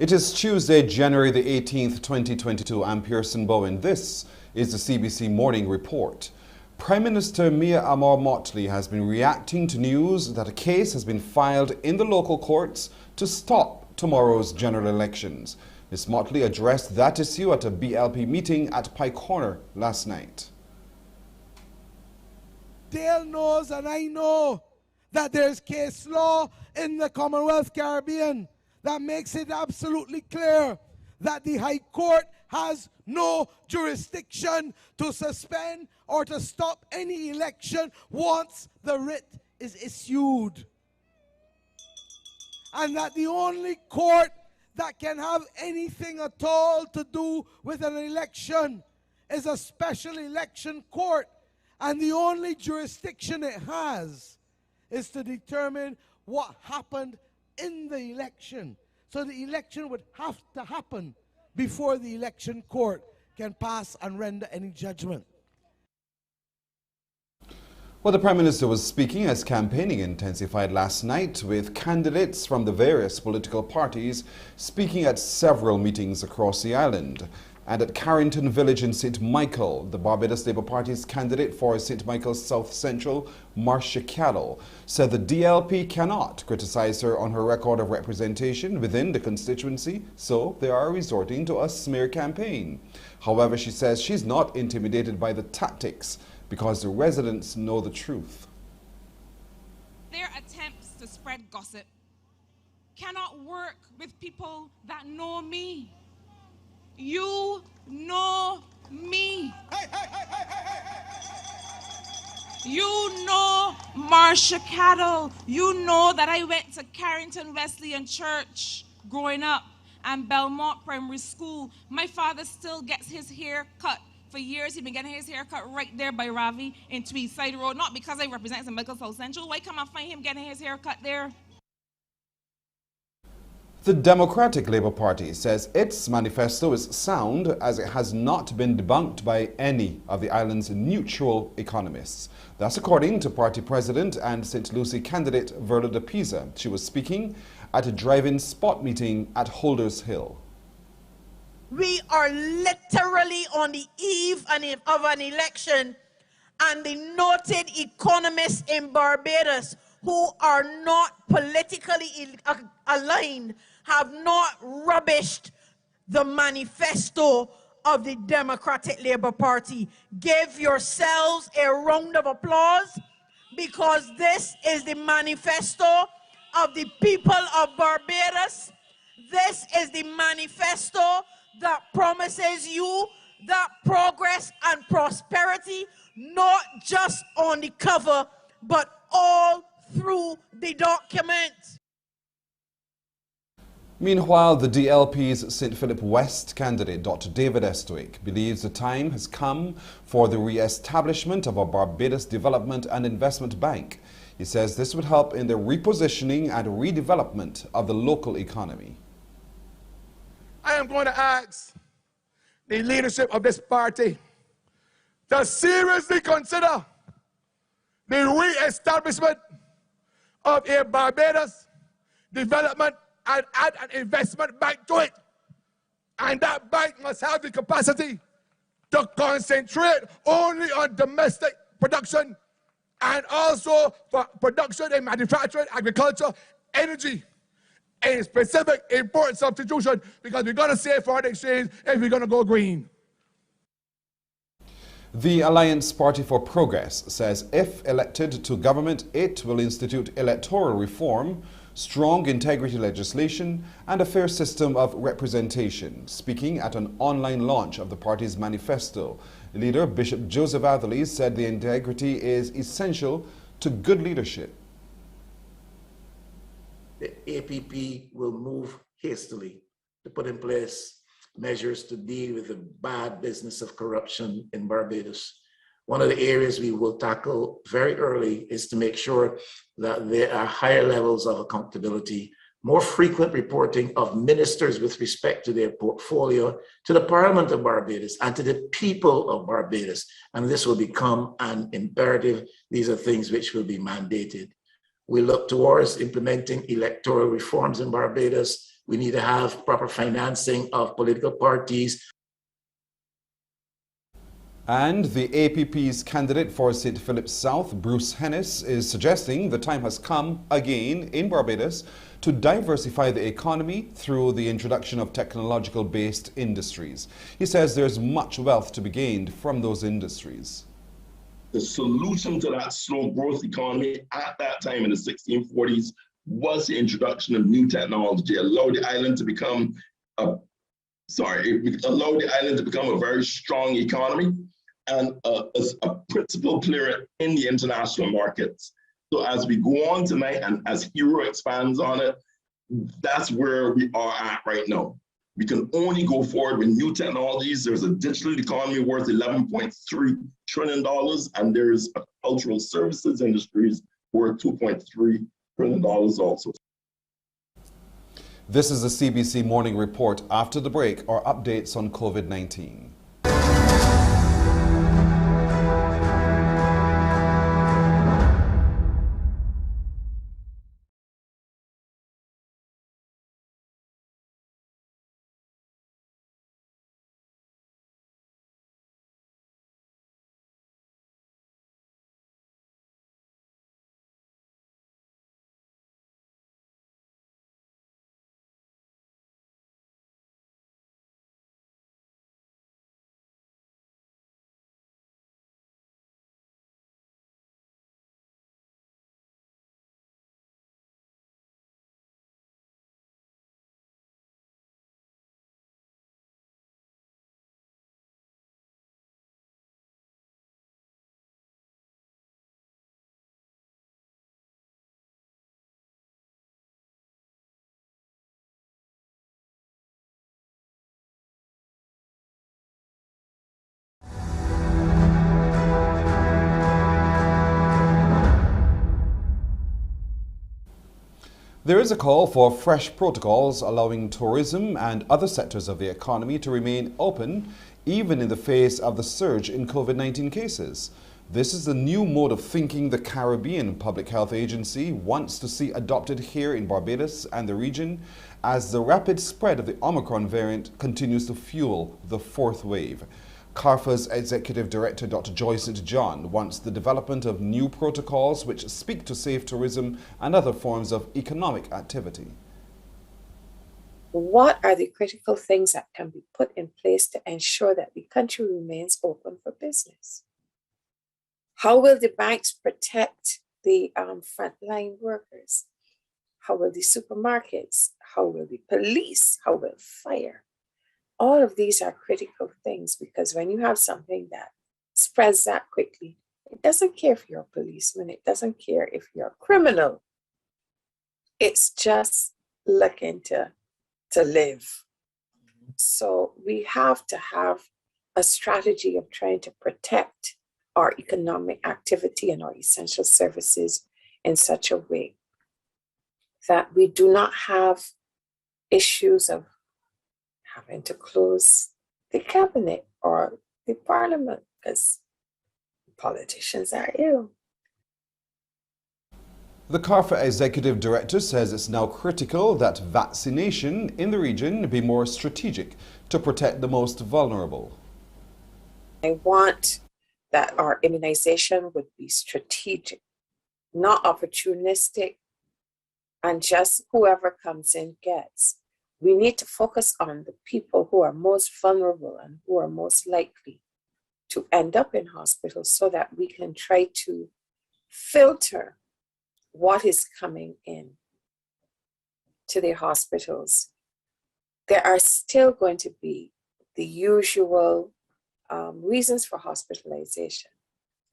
It is Tuesday, January the 18th, 2022. I'm Pearson Bowen. This is the CBC Morning Report. Prime Minister Mia Amor-Mottley has been reacting to news that a case has been filed in the local courts to stop tomorrow's general elections. Ms. Mottley addressed that issue at a BLP meeting at Pike Corner last night. Dale knows and I know that there's case law in the Commonwealth Caribbean that makes it absolutely clear that the High Court has no jurisdiction to suspend or to stop any election once the writ is issued. And that the only court that can have anything at all to do with an election is a special election court. And the only jurisdiction it has is to determine what happened in the election. So the election would have to happen before the election court can pass and render any judgment. Well, the Prime Minister was speaking as campaigning intensified last night, with candidates from the various political parties speaking at several meetings across the island. And at Carrington Village in St. Michael, the Barbados Labour Party's candidate for St. Michael's South Central, Marcia Cadell, said the DLP cannot criticize her on her record of representation within the constituency, so they are resorting to a smear campaign. However, she says she's not intimidated by the tactics because the residents know the truth. Their attempts to spread gossip cannot work with people that know me. You know me. You know Marcia Cadell. You know that I went to Carrington Wesleyan Church growing up and Belmont Primary School. My father still gets his hair cut. For years, he's been getting his hair cut right there by Ravi in Tweedside Road. Not because I represent St. Michael's South Central. Why come I find him getting his hair cut there? The Democratic Labour Party says its manifesto is sound as it has not been debunked by any of the island's neutral economists. That's according to party president and St. Lucie candidate Verla de Pisa. She was speaking at a drive-in spot meeting at Holders Hill. We are literally on the eve of an election, and the noted economists in Barbados who are not politically aligned have not rubbished the manifesto of the Democratic Labour Party. Give yourselves a round of applause, because this is the manifesto of the people of Barbados. This is the manifesto that promises you that progress and prosperity, not just on the cover, but all through the document. Meanwhile, the DLP's St. Philip West candidate, Dr. David Estwick, believes the time has come for the re-establishment of a Barbados Development and Investment Bank. He says this would help in the repositioning and redevelopment of the local economy. I am going to ask the leadership of this party to seriously consider the re-establishment of a Barbados Development and add an investment bank to it. And that bank must have the capacity to concentrate only on domestic production and also for production in manufacturing, agriculture, energy, and specific import substitution, because we're going to save foreign exchange if we're going to go green. The Alliance Party for Progress says if elected to government, it will institute electoral reform, strong integrity legislation, and a fair system of representation. Speaking at an online launch of the party's manifesto, leader Bishop Joseph Atherley said the integrity is essential to good leadership. The APP will move hastily to put in place measures to deal with the bad business of corruption in Barbados. One of the areas we will tackle very early is to make sure that there are higher levels of accountability, more frequent reporting of ministers with respect to their portfolio to the Parliament of Barbados and to the people of Barbados. And this will become an imperative. These are things which will be mandated. We look towards implementing electoral reforms in Barbados We need to have proper financing of political parties. And the APP's candidate for St. Philip South, Bruce Hennis, is suggesting the time has come again in Barbados to diversify the economy through the introduction of technological-based industries. He says there's much wealth to be gained from those industries. The solution to that slow growth economy at that time in the 1640s was the introduction of new technology. It allowed the island to become a very strong economy and a principal player in the international markets. So as we go on tonight and as Hero expands on it, that's where we are at right now. We can only go forward with new technologies. There's a digital economy worth $11.3 trillion, and there's a cultural services industries worth $2.3 trillion also. This is the CBC Morning Report. After the break, our updates on COVID-19. There is a call for fresh protocols allowing tourism and other sectors of the economy to remain open even in the face of the surge in COVID-19 cases. This is the new mode of thinking the Caribbean Public Health Agency wants to see adopted here in Barbados and the region as the rapid spread of the Omicron variant continues to fuel the fourth wave. CARFA's Executive Director, Dr. Joyce St. John, wants the development of new protocols which speak to safe tourism and other forms of economic activity. What are the critical things that can be put in place to ensure that the country remains open for business? How will the banks protect the frontline workers? How will the supermarkets? How will the police? How will fire? All of these are critical things because when you have something that spreads that quickly, it doesn't care if you're a policeman, it doesn't care if you're a criminal. It's just looking to live. So we have to have a strategy of trying to protect our economic activity and our essential services in such a way that we do not have issues of having to close the cabinet or the parliament because politicians are ill. The CARFA Executive Director says it's now critical that vaccination in the region be more strategic to protect the most vulnerable. I want that our immunization would be strategic, not opportunistic, and just whoever comes in gets. We need to focus on the people who are most vulnerable and who are most likely to end up in hospitals so that we can try to filter what is coming in to the hospitals. There are still going to be the usual reasons for hospitalization.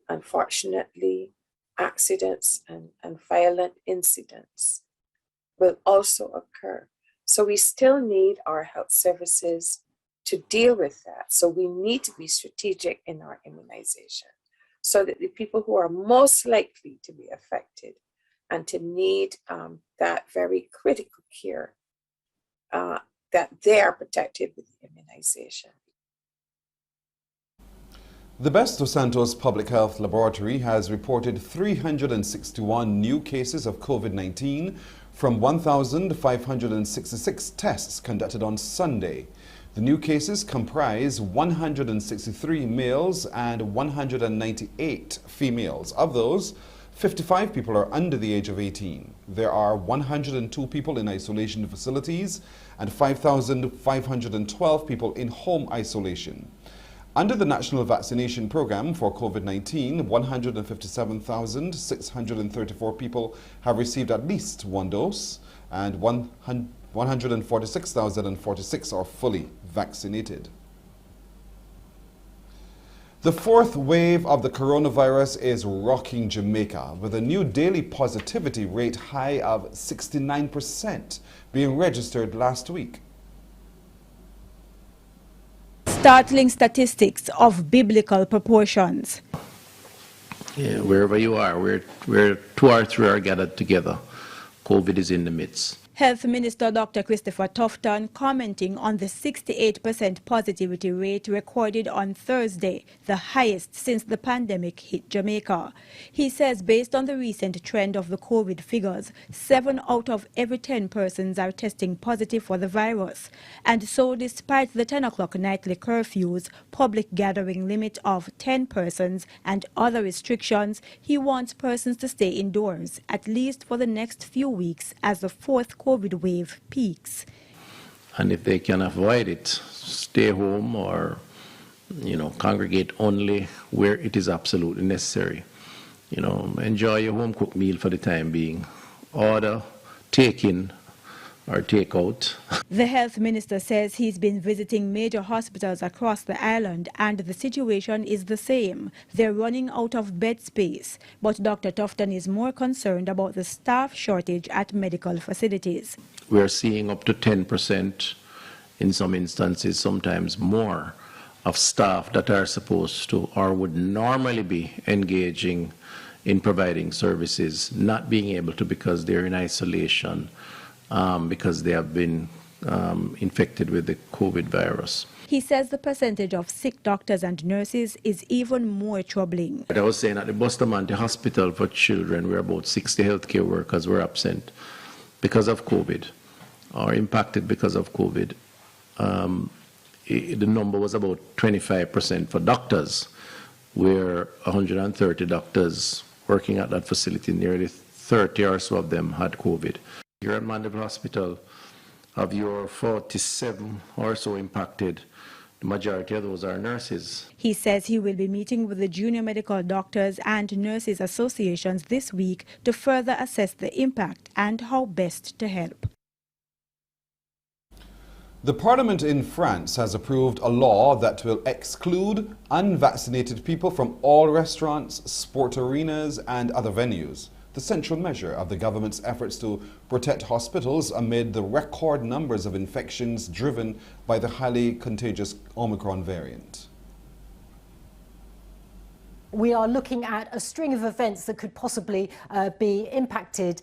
Unfortunately, accidents and violent incidents will also occur. So we still need our health services to deal with that. So we need to be strategic in our immunization so that the people who are most likely to be affected and to need that very critical care, that they are protected with the immunization. The Best of Santos Public Health Laboratory has reported 361 new cases of COVID-19 from 1,566 tests conducted on Sunday. The new cases comprise 163 males and 198 females. Of those, 55 people are under the age of 18. There are 102 people in isolation facilities and 5,512 people in home isolation. Under the National Vaccination Program for COVID-19, 157,634 people have received at least one dose, and 146,046 are fully vaccinated. The fourth wave of the coronavirus is rocking Jamaica, with a new daily positivity rate high of 69% being registered last week. Startling statistics of biblical proportions. Yeah, wherever you are, where 2 or 3 are gathered together, COVID is in the midst. Health Minister Dr. Christopher Tufton commenting on the 68% positivity rate recorded on Thursday, the highest since the pandemic hit Jamaica. He says based on the recent trend of the COVID figures, 7 out of every 10 persons are testing positive for the virus. And so despite the 10 o'clock nightly curfews, public gathering limit of 10 persons and other restrictions, he wants persons to stay indoors, at least for the next few weeks as the fourth COVID wave peaks. And if they can avoid it, stay home or, congregate only where it is absolutely necessary. Enjoy your home cooked meal for the time being. Order, take in, or take out. The health minister says he's been visiting major hospitals across the island and the situation is the same. They're running out of bed space. But Dr. Tufton is more concerned about the staff shortage at medical facilities. We're seeing up to 10%, in some instances, sometimes more, of staff that are supposed to or would normally be engaging in providing services, not being able to because they're in isolation, because they have been infected with the COVID virus. He says the percentage of sick doctors and nurses is even more troubling. I was saying at the Bustamante Hospital for Children, where about 60 healthcare workers were absent because of COVID, or impacted because of COVID. The number was about 25% for doctors, where 130 doctors working at that facility, nearly 30 or so of them had COVID. Here at Mandeville Hospital, of your 47 or so impacted, the majority of those are nurses. He says he will be meeting with the Junior Medical Doctors and Nurses Associations this week to further assess the impact and how best to help. The Parliament in France has approved a law that will exclude unvaccinated people from all restaurants, sport arenas and other venues. The central measure of the government's efforts to protect hospitals amid the record numbers of infections driven by the highly contagious Omicron variant. We are looking at a string of events that could possibly be impacted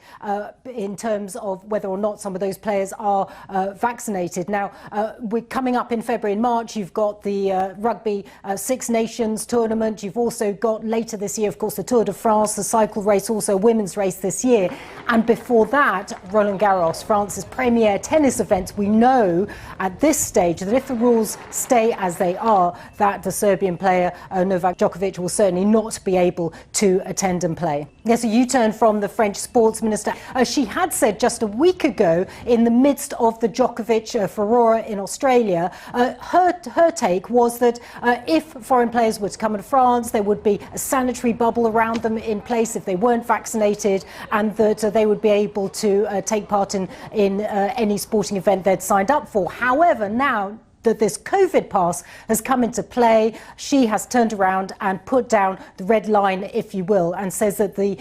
in terms of whether or not some of those players are vaccinated. Now, we're coming up in February and March. You've got the Rugby Six Nations tournament. You've also got later this year, of course, the Tour de France, the cycle race, also women's race this year. And before that, Roland Garros, France's premier tennis event. We know at this stage that if the rules stay as they are, that the Serbian player Novak Djokovic will certainly not be able to attend and play. There's a U-turn from the French sports minister. She had said just a week ago, in the midst of the Djokovic furore in Australia, her take was that if foreign players were to come to France, there would be a sanitary bubble around them in place if they weren't vaccinated, and that they would be able to take part in any sporting event they'd signed up for. However, now that this COVID pass has come into play, she has turned around and put down the red line, if you will, and says that the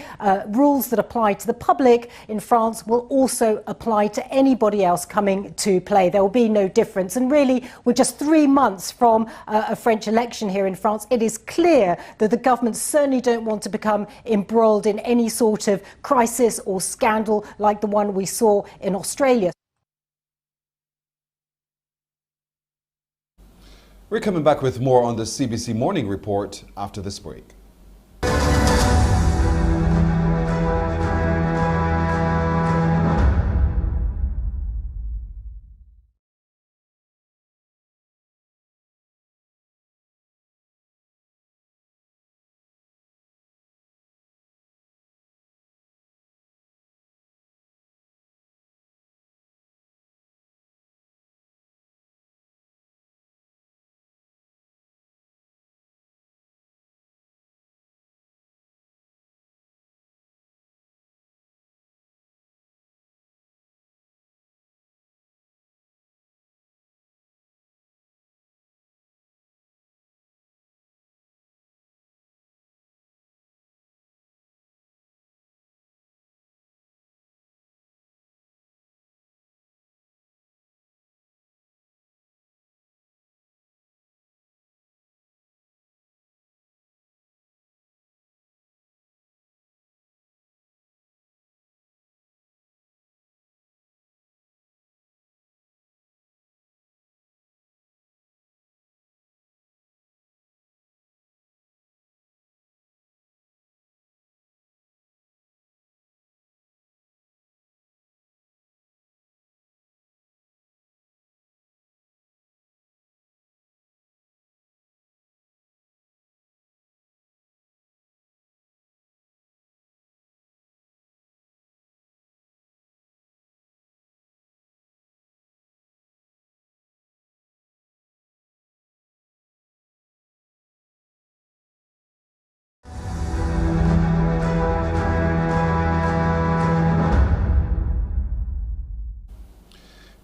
rules that apply to the public in France will also apply to anybody else coming to play. There will be no difference. And really, we're just 3 months from a French election here in France. It is clear that the government certainly don't want to become embroiled in any sort of crisis or scandal like the one we saw in Australia. We're coming back with more on the CBC Morning Report after this break.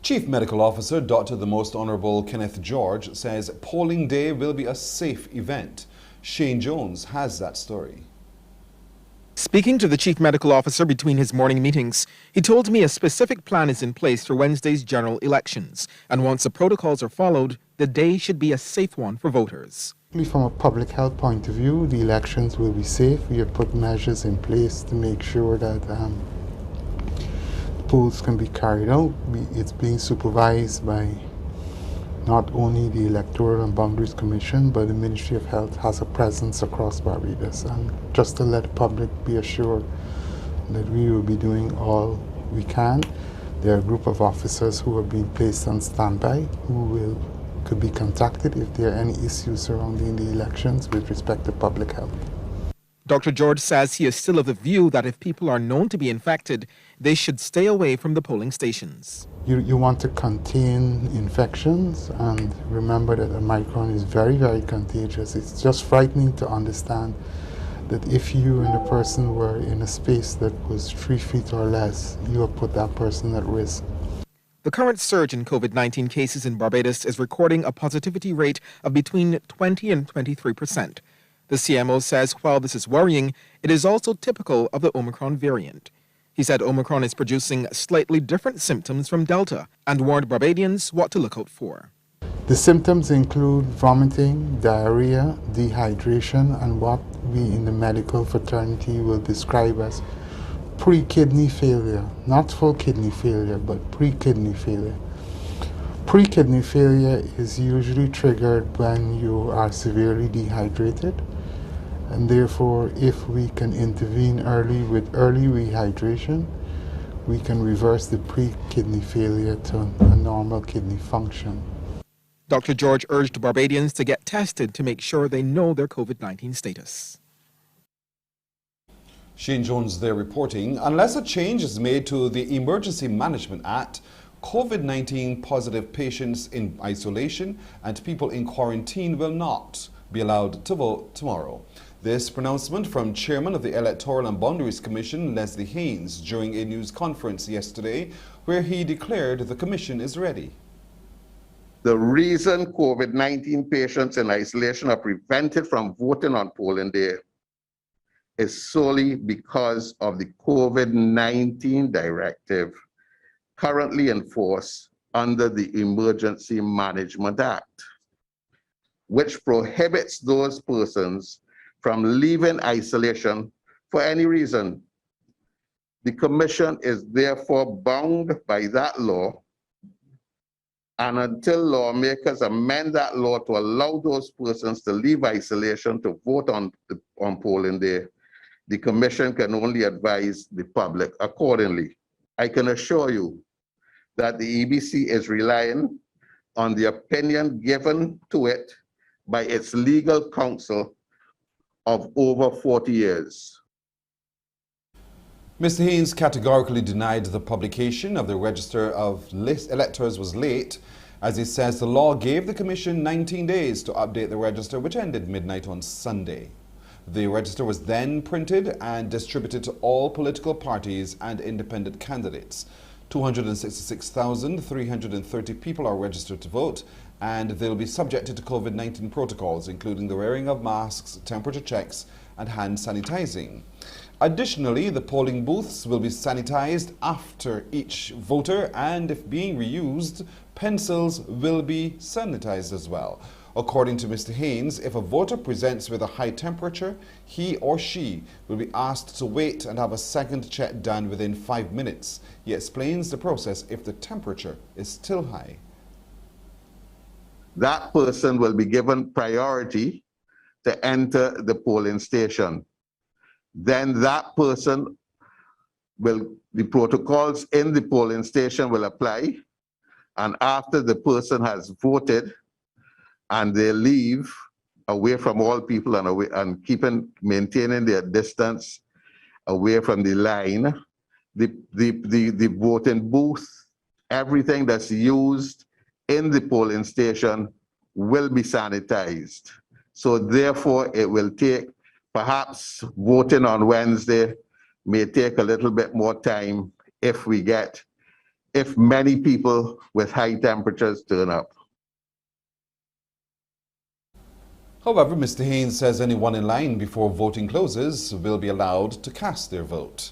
Chief Medical Officer Dr. the Most Honourable Kenneth George says polling day will be a safe event. Shane Jones has that story. Speaking to the Chief Medical Officer between his morning meetings, he told me a specific plan is in place for Wednesday's general elections, and once the protocols are followed, the day should be a safe one for voters. From a public health point of view, the elections will be safe. We have put measures in place to make sure that polls can be carried out. It's being supervised by not only the Electoral and Boundaries Commission, but the Ministry of Health has a presence across Barbados. And just to let the public be assured that we will be doing all we can. There are a group of officers who are being placed on standby who could be contacted if there are any issues surrounding the elections with respect to public health. Dr. George says he is still of the view that if people are known to be infected, they should stay away from the polling stations. You want to contain infections, and remember that Omicron is very, very contagious. It's just frightening to understand that if you and a person were in a space that was 3 feet or less, you have put that person at risk. The current surge in COVID-19 cases in Barbados is recording a positivity rate of between 20 and 23%. The CMO says while this is worrying, it is also typical of the Omicron variant. He said Omicron is producing slightly different symptoms from Delta and warned Barbadians what to look out for. The symptoms include vomiting, diarrhea, dehydration, and what we in the medical fraternity will describe as pre-kidney failure. Not full kidney failure, but pre-kidney failure. Pre-kidney failure is usually triggered when you are severely dehydrated, and therefore if we can intervene early with early rehydration, we can reverse the pre-kidney failure to a normal kidney function. Dr. George urged Barbadians to get tested to make sure they know their COVID-19 status. Shane Jones there reporting, unless a change is made to the Emergency Management Act, COVID-19 positive patients in isolation and people in quarantine will not be allowed to vote tomorrow. This pronouncement from Chairman of the Electoral and Boundaries Commission, Leslie Haynes, during a news conference yesterday, where he declared the commission is ready. The reason COVID-19 patients in isolation are prevented from voting on polling day is solely because of the COVID-19 directive currently in force under the Emergency Management Act, which prohibits those persons from leaving isolation for any reason. The Commission is therefore bound by that law, and until lawmakers amend that law to allow those persons to leave isolation to vote on polling day, the Commission can only advise the public accordingly. I can assure you that the EBC is relying on the opinion given to it by its legal counsel of over 40 years. Mr. Haynes categorically denied the publication of the register of electors was late, as he says the law gave the Commission 19 days to update the register, which ended midnight on Sunday. The register was then printed and distributed to all political parties and independent candidates. 266,330 people are registered to vote, and they'll be subjected to COVID-19 protocols, including the wearing of masks, temperature checks, and hand sanitizing. Additionally, the polling booths will be sanitized after each voter, and if being reused, pencils will be sanitized as well. According to Mr. Haynes, if a voter presents with a high temperature, he or she will be asked to wait and have a second check done within 5 minutes. He explains the process if the temperature is still high. That person will be given priority to enter the polling station. Then that person the protocols in the polling station will apply, and after the person has voted and they leave away from all people and maintaining their distance away from the line, the voting booth, everything that's used in the polling station will be sanitized. So therefore it will take, perhaps voting on Wednesday may take a little bit more time if we get if many people with high temperatures turn up. However, Mr. Haynes says anyone in line before voting closes will be allowed to cast their vote.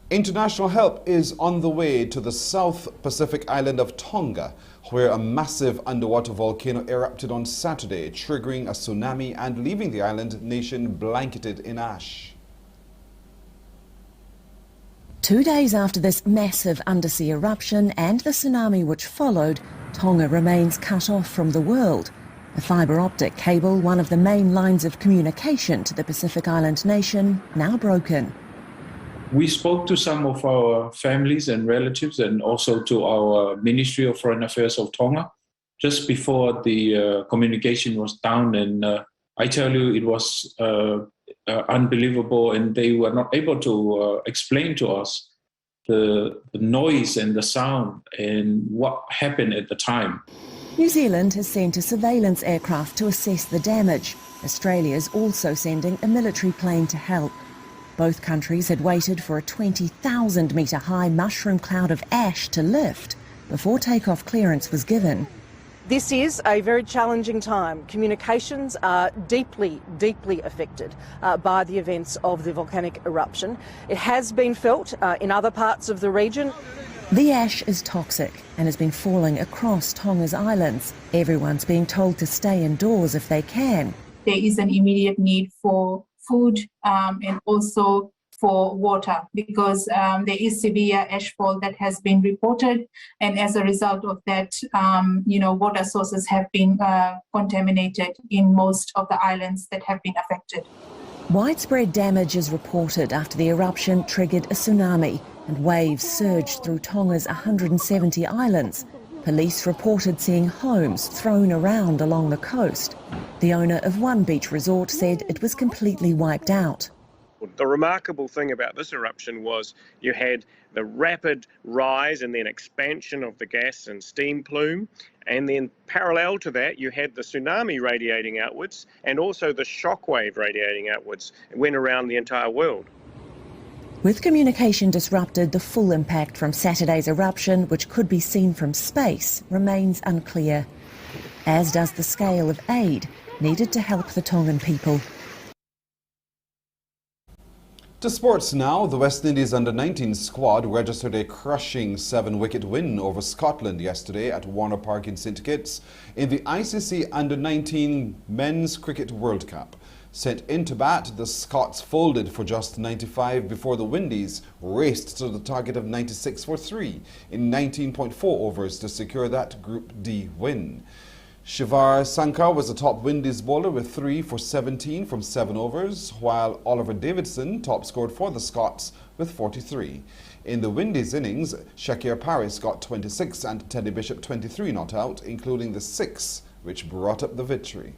International help is on the way to the South Pacific island of Tonga, where a massive underwater volcano erupted on Saturday, triggering a tsunami and leaving the island nation blanketed in ash. 2 days after this massive undersea eruption and the tsunami which followed, Tonga remains cut off from the world. A fibre optic cable, one of the main lines of communication to the Pacific Island nation, now broken. We spoke to some of our families and relatives and also to our Ministry of Foreign Affairs of Tonga just before the communication was down. And I tell you, it was unbelievable, and they were not able to explain to us the noise and the sound and what happened at the time. New Zealand has sent a surveillance aircraft to assess the damage. Australia is also sending a military plane to help. Both countries had waited for a 20,000-metre high mushroom cloud of ash to lift before takeoff clearance was given. This is a very challenging time. Communications are deeply, deeply affected by the events of the volcanic eruption. It has been felt in other parts of the region. The ash is toxic and has been falling across Tonga's islands. Everyone's being told to stay indoors if they can. There is an immediate need for food and also for water because there is severe ashfall that has been reported, and as a result of that, water sources have been contaminated in most of the islands that have been affected. Widespread damage is reported after the eruption triggered a tsunami and waves surged through Tonga's 170 islands. Police reported seeing homes thrown around along the coast. The owner of one beach resort said it was completely wiped out. The remarkable thing about this eruption was you had the rapid rise and then expansion of the gas and steam plume, and then parallel to that you had the tsunami radiating outwards and also the shockwave radiating outwards. It went around the entire world. With communication disrupted, the full impact from Saturday's eruption, which could be seen from space, remains unclear, as does the scale of aid needed to help the Tongan people. To sports now, the West Indies under-19 squad registered a crushing 7-wicket win over Scotland yesterday at Warner Park in St Kitts in the ICC under-19 Men's Cricket World Cup. Sent into bat, the Scots folded for just 95 before the Windies raced to the target of 96 for 3 in 19.4 overs to secure that Group D win. Shivar Sankar was the top Windies bowler with 3 for 17 from 7 overs, while Oliver Davidson top scored for the Scots with 43. In the Windies innings, Shakir Paris got 26 and Teddy Bishop 23 not out, including the 6 which brought up the victory.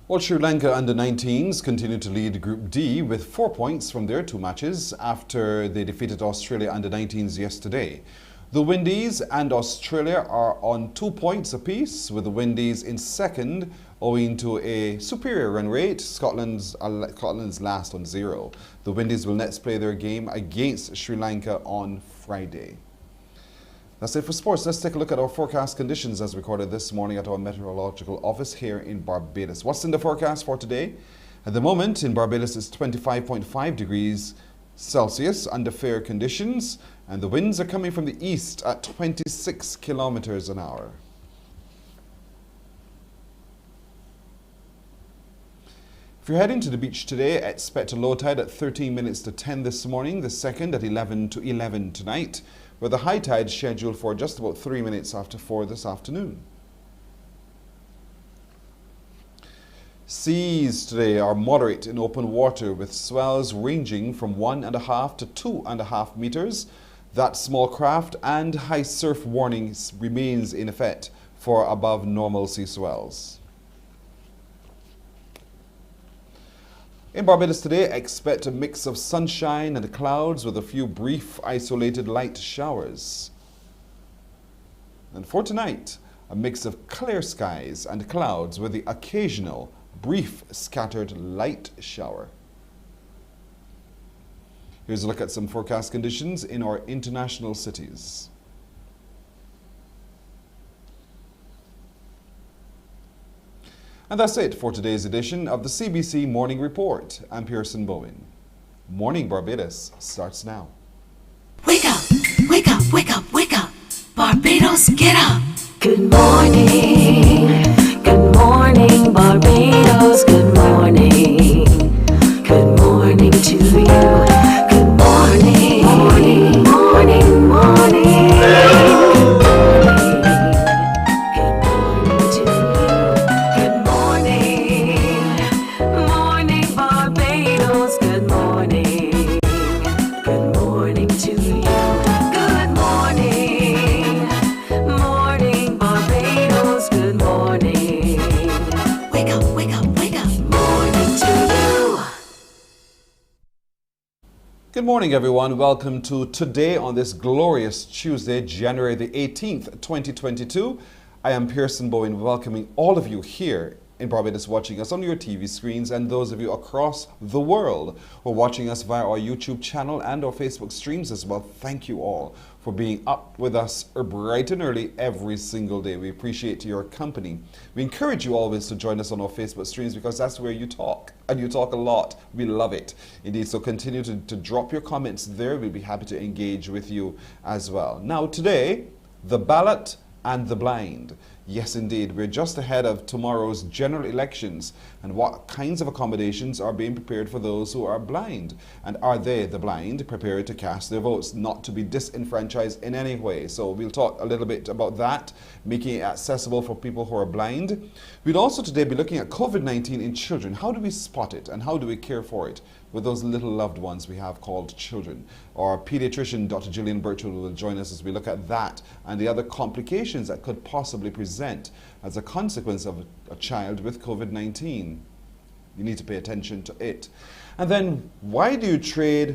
Well, Sri Lanka under-19s continue to lead Group D with 4 points from their 2 matches after they defeated Australia under-19s yesterday. The Windies and Australia are on 2 points apiece, with the Windies in second owing to a superior run rate. Scotland's last on 0. The Windies will next play their game against Sri Lanka on Friday. That's it for sports. Let's take a look at our forecast conditions as recorded this morning at our meteorological office here in Barbados. What's in the forecast for today? At the moment in Barbados it's 25.5 degrees Celsius under fair conditions, and the winds are coming from the east at 26 kilometers an hour. If you're heading to the beach today, expect a low tide at 13 minutes to 10 this morning, the second at 11 to 11 tonight, with the high tide scheduled for just about 3 minutes after 4 this afternoon. Seas today are moderate in open water with swells ranging from 1.5 to 2.5 meters. That small craft and high surf warning remains in effect for above normal sea swells. In Barbados today, expect a mix of sunshine and clouds with a few brief isolated light showers. And for tonight, a mix of clear skies and clouds with the occasional brief scattered light shower. Here's a look at some forecast conditions in our international cities. And that's it for today's edition of the CBC Morning Report. I'm Pearson Bowen. Morning Barbados starts now. Wake up, wake up, wake up, wake up. Barbados, get up. Good morning. Good morning, Barbados. Good morning. Good morning to you. Good morning. Morning, morning, morning. Good morning, everyone. Welcome to Today on this glorious Tuesday, January the 18th, 2022. I am Pearson Bowen, welcoming all of you here in Barbados watching us on your TV screens, and those of you across the world who are watching us via our YouTube channel and our Facebook streams as well. Thank you all for being up with us bright and early every single day. We appreciate your company. We encourage you always to join us on our Facebook streams because that's where you talk, and you talk a lot. We love it. Indeed, so continue to drop your comments there. We'll be happy to engage with you as well. Now today, the ballot and the blind. Yes, indeed. We're just ahead of tomorrow's general elections, and what kinds of accommodations are being prepared for those who are blind? And are they, the blind, prepared to cast their votes, not to be disenfranchised in any way? So we'll talk a little bit about that, making it accessible for people who are blind. We'll also today be looking at COVID-19 in children. How do we spot it and how do we care for it with those little loved ones we have called children? Our pediatrician, Dr. Gillian Birchwood, will join us as we look at that and the other complications that could possibly present as a consequence of a child with COVID-19. You need to pay attention to it. And then, why do you trade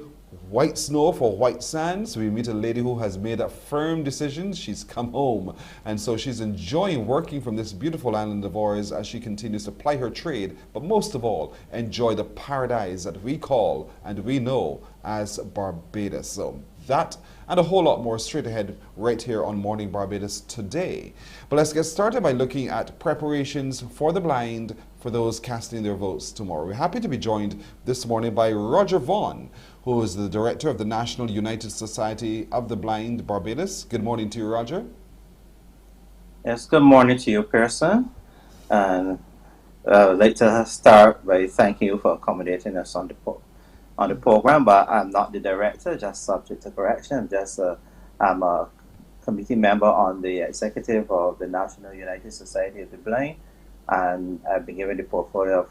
white snow for white sand? So we meet a lady who has made a firm decision. She's come home, and so she's enjoying working from this beautiful island of ours as she continues to ply her trade, but most of all, enjoy the paradise that we call and we know as Barbados. So that and a whole lot more straight ahead right here on Morning Barbados today. But let's get started by looking at preparations for the blind, for those casting their votes tomorrow. We're happy to be joined this morning by Roger Vaughan, who is the director of the National United Society of the Blind Barbados. Good morning to you, Roger. Yes, good morning to you, Pearson. And I'd like to start by thanking you for accommodating us on the program, but I'm not the director, just subject to correction. I'm a committee member on the executive of the National United Society of the Blind, and I've been given the portfolio of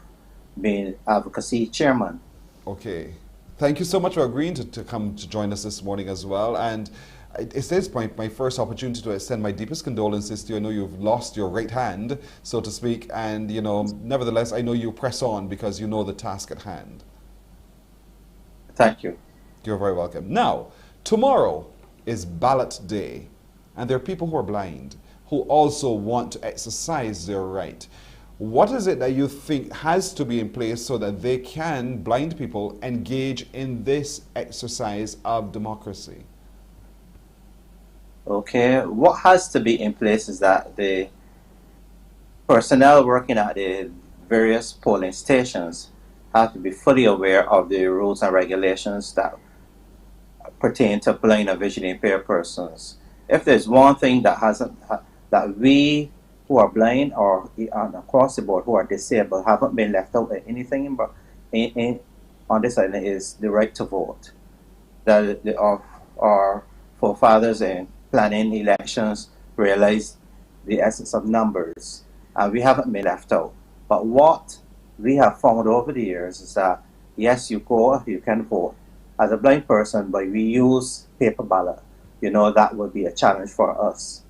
being advocacy chairman. Okay. Thank you so much for agreeing to come to join us this morning as well. And It is my first opportunity to extend my deepest condolences to you. I know you've lost your right hand, so to speak, and nevertheless, I know you press on because you know the task at hand. Thank you. You're very welcome. Now, tomorrow is ballot day, and there are people who are blind who also want to exercise their right. What is it that you think has to be in place so that blind people, engage in this exercise of democracy? Okay, what has to be in place is that the personnel working at the various polling stations have to be fully aware of the rules and regulations that pertain to blind and visually impaired persons. If there's one thing that we who are blind or across the board who are disabled haven't been left out of anything on this island is the right to vote. That our forefathers in planning elections realized the essence of numbers, and we haven't been left out. But what we have found over the years is that yes, you can vote as a blind person, but we use paper ballot. That would be a challenge for us.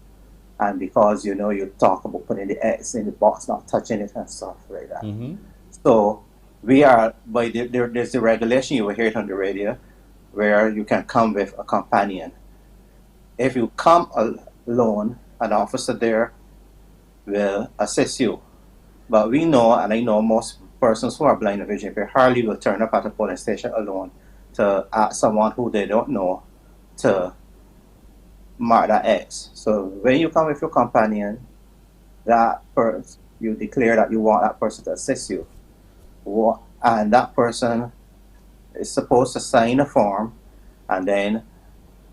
And because, you talk about putting the X in the box, not touching it and stuff like that. Mm-hmm. So there's the regulation, you will hear it on the radio, where you can come with a companion. If you come alone, an officer there will assist you. But we know, and I know most persons who are blind and visually impaired hardly will turn up at a polling station alone to ask someone who they don't know to mark that X. So when you come with your companion, you declare that you want that person to assist you. And that person is supposed to sign a form and then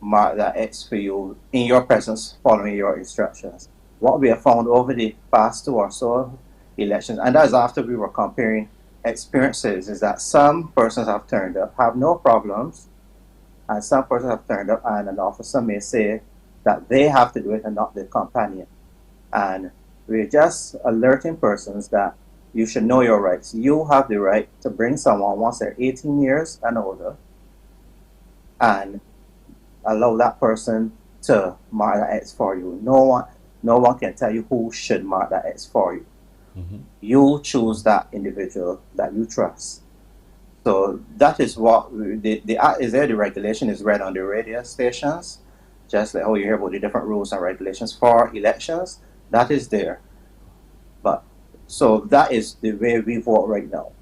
mark that X for you in your presence, following your instructions. What we have found over the past 2 or so elections, and that's after we were comparing experiences, is that some persons have turned up, have no problems, and some persons have turned up and an officer may say that they have to do it and not the companion. And we're just alerting persons that you should know your rights. You have the right to bring someone once they're 18 years and older and allow that person to mark that X for you. No one can tell you who should mark that X for you. Mm-hmm. You choose that individual that you trust. So that is what the regulation is read on the radio stations, just like how you hear about the different rules and regulations for elections. That is there. But so that is the way we vote right now.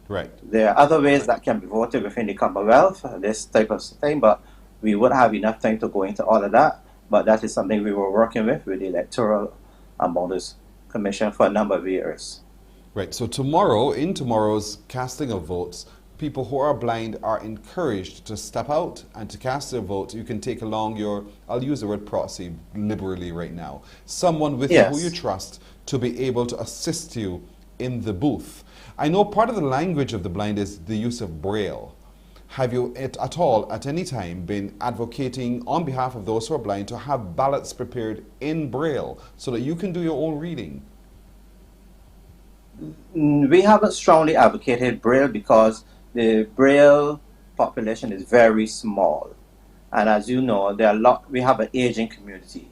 Right. There are other ways that can be voted within the Commonwealth, this type of thing, but we wouldn't have enough time to go into all of that. But that is something we were working with the Electoral and Borders Commission for a number of years. Right. So in tomorrow's casting of votes, people who are blind are encouraged to step out and to cast their vote. You can take along I'll use the word proxy liberally right now, someone with you who you trust to be able to assist you in the booth. I know part of the language of the blind is the use of Braille. Have you at all, at any time, been advocating on behalf of those who are blind to have ballots prepared in Braille so that you can do your own reading? We haven't strongly advocated Braille because the Braille population is very small. And as you know, we have an aging community,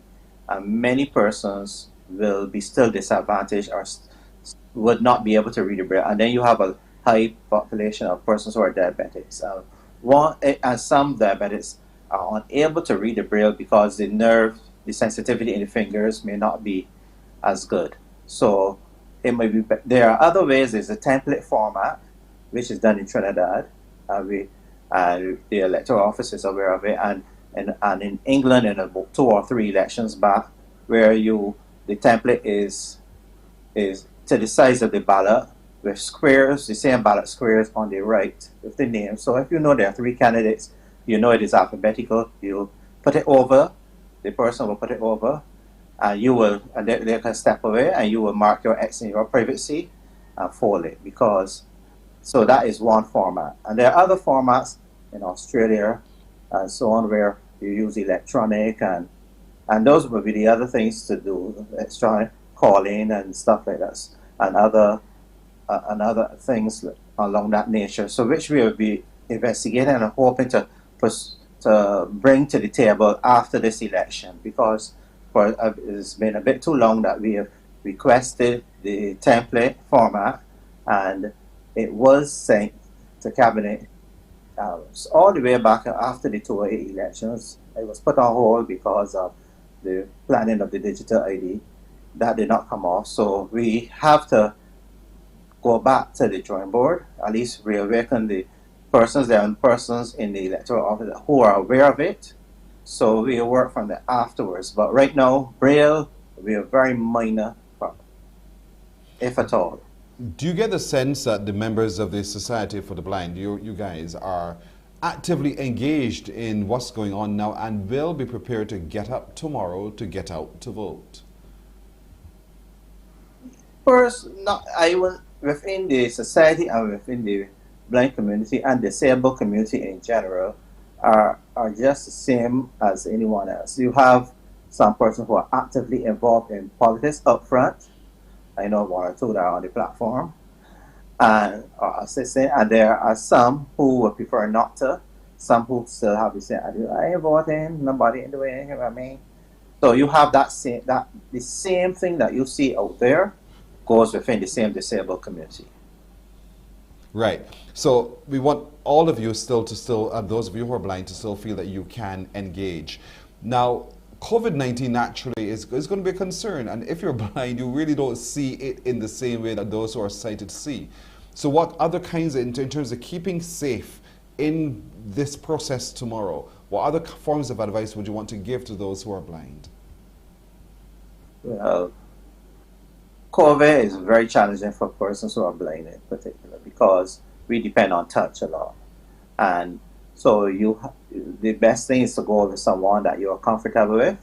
and many persons will be still disadvantaged or would not be able to read the Braille. And then you have a high population of persons who are diabetics. And some diabetics are unable to read the Braille because the sensitivity in the fingers may not be as good. So it may be. There are other ways. There's a template format, which is done in Trinidad. The electoral office is aware of it, and in England, in about 2 or 3 elections back, where the template is to the size of the ballot, with squares, the same ballot squares on the right with the name. So if you know there are 3 candidates, you know it is alphabetical, you put it over, the person will put it over, and they can step away, and you will mark your X in your privacy and fold it, so that is one format. And there are other formats in Australia and so on where you use electronic, and those will be the other things to do, electronic calling and stuff like that, and other things along that nature. So which we will be investigating and hoping to to bring to the table after this election, because it's been a bit too long that we have requested the template format, and it was sent to cabinet all the way back after the 2008 elections. It was put on hold because of the planning of the digital ID. That did not come off, so we have to go back to the drawing board, at least reawaken the persons in the electoral office who are aware of it. So we work from there afterwards. But right now, Braille will be a very minor problem, if at all. Do you get the sense that the members of the Society for the Blind, you guys, are actively engaged in what's going on now and will be prepared to get up tomorrow to get out to vote? First, within the society and within the blind community and disabled community in general are just the same as anyone else. You have some persons who are actively involved in politics up front. I know one or two that are on the platform and are assisting, and there are some who would prefer not to. Some who still have the same, I ain't voting, nobody in the way, you know what I mean? So you have the same thing that you see out there goes within the same disabled community. Right. So we want all of you those of you who are blind to still feel that you can engage. Now, COVID-19 naturally is going to be a concern, and if you're blind, you really don't see it in the same way that those who are sighted see. So what other kinds of, in terms of keeping safe in this process tomorrow, what other forms of advice would you want to give to those who are blind? Well, COVID is very challenging for persons who are blind in particular because we depend on touch a lot. And so the best thing is to go with someone that you're comfortable with.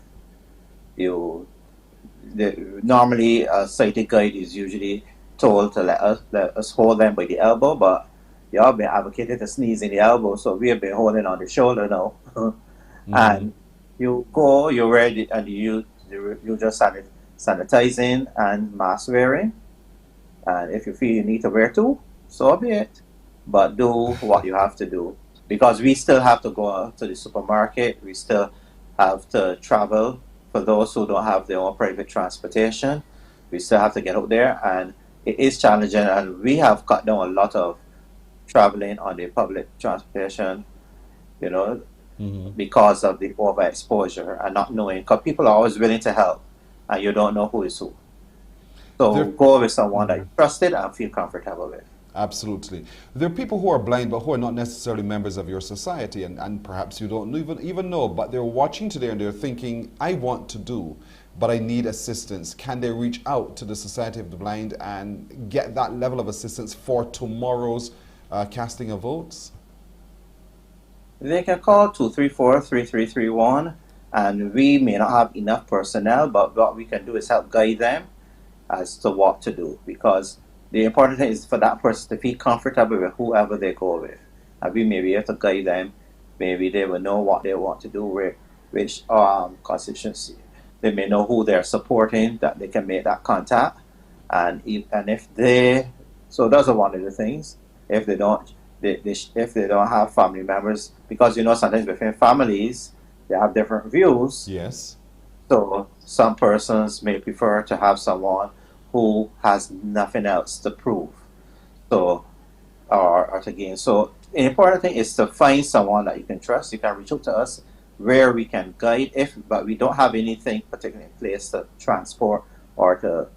Normally a sighted guide is usually told to let us hold them by the elbow, but y'all been advocated to sneeze in the elbow, so we have been holding on the shoulder now. And you go, you're ready, and you just sanitizing and mask wearing. And if you feel you need to wear two, so be it. But do what you have to do. Because we still have to go out to the supermarket. We still have to travel for those who don't have their own private transportation. We still have to get out there. And it is challenging. And we have cut down a lot of traveling on the public transportation, you know, because of the overexposure and not knowing. Because people are always willing to help. And you don't know who is who. So go with someone that you trusted and feel comfortable with. Absolutely. There are people who are blind but who are not necessarily members of your society, and perhaps you don't even know, but they're watching today and they're thinking, I want to do, but I need assistance. Can they reach out to the Society of the Blind and get that level of assistance for tomorrow's casting of votes? They can call 234-3331, and we may not have enough personnel, but what we can do is help guide them as to what to do, because the important thing is for that person to feel comfortable with whoever they go with. And we may be able to guide them. Maybe they will know what they want to do, which constituency. They may know who they're supporting, that they can make that contact. And if they, so those are one of the things. If they don't, if they don't have family members, because you know sometimes within families they have different views. Yes. So some persons may prefer to have someone who has nothing else to prove, so or to gain. So the important thing is to find someone that you can trust. You can reach out to us where we can guide, but we don't have anything particular in place to transport or to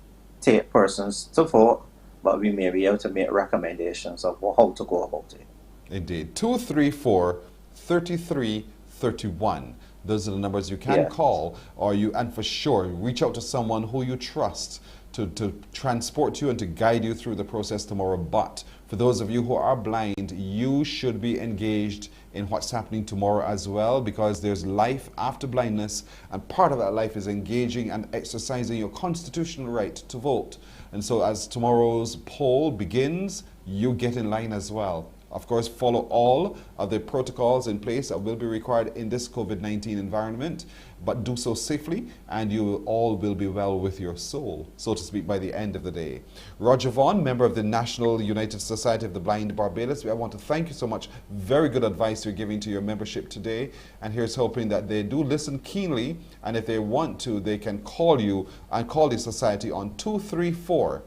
take persons to vote, but we may be able to make recommendations of how to go about it. Indeed. 234-3331. Those are the numbers you can call, and for sure reach out to someone who you trust to transport you and to guide you through the process tomorrow. But for those of you who are blind, you should be engaged in what's happening tomorrow as well, because there's life after blindness, and part of that life is engaging and exercising your constitutional right to vote. And so as tomorrow's poll begins, you get in line as well. Of course, follow all of the protocols in place that will be required in this COVID-19 environment, but do so safely, and you all will be well with your soul, so to speak, by the end of the day. Roger Vaughan, member of the National United Society of the Blind Barbados, I want to thank you so much. Very good advice you're giving to your membership today, and here's hoping that they do listen keenly, and if they want to, they can call you and call the society on 234-3331,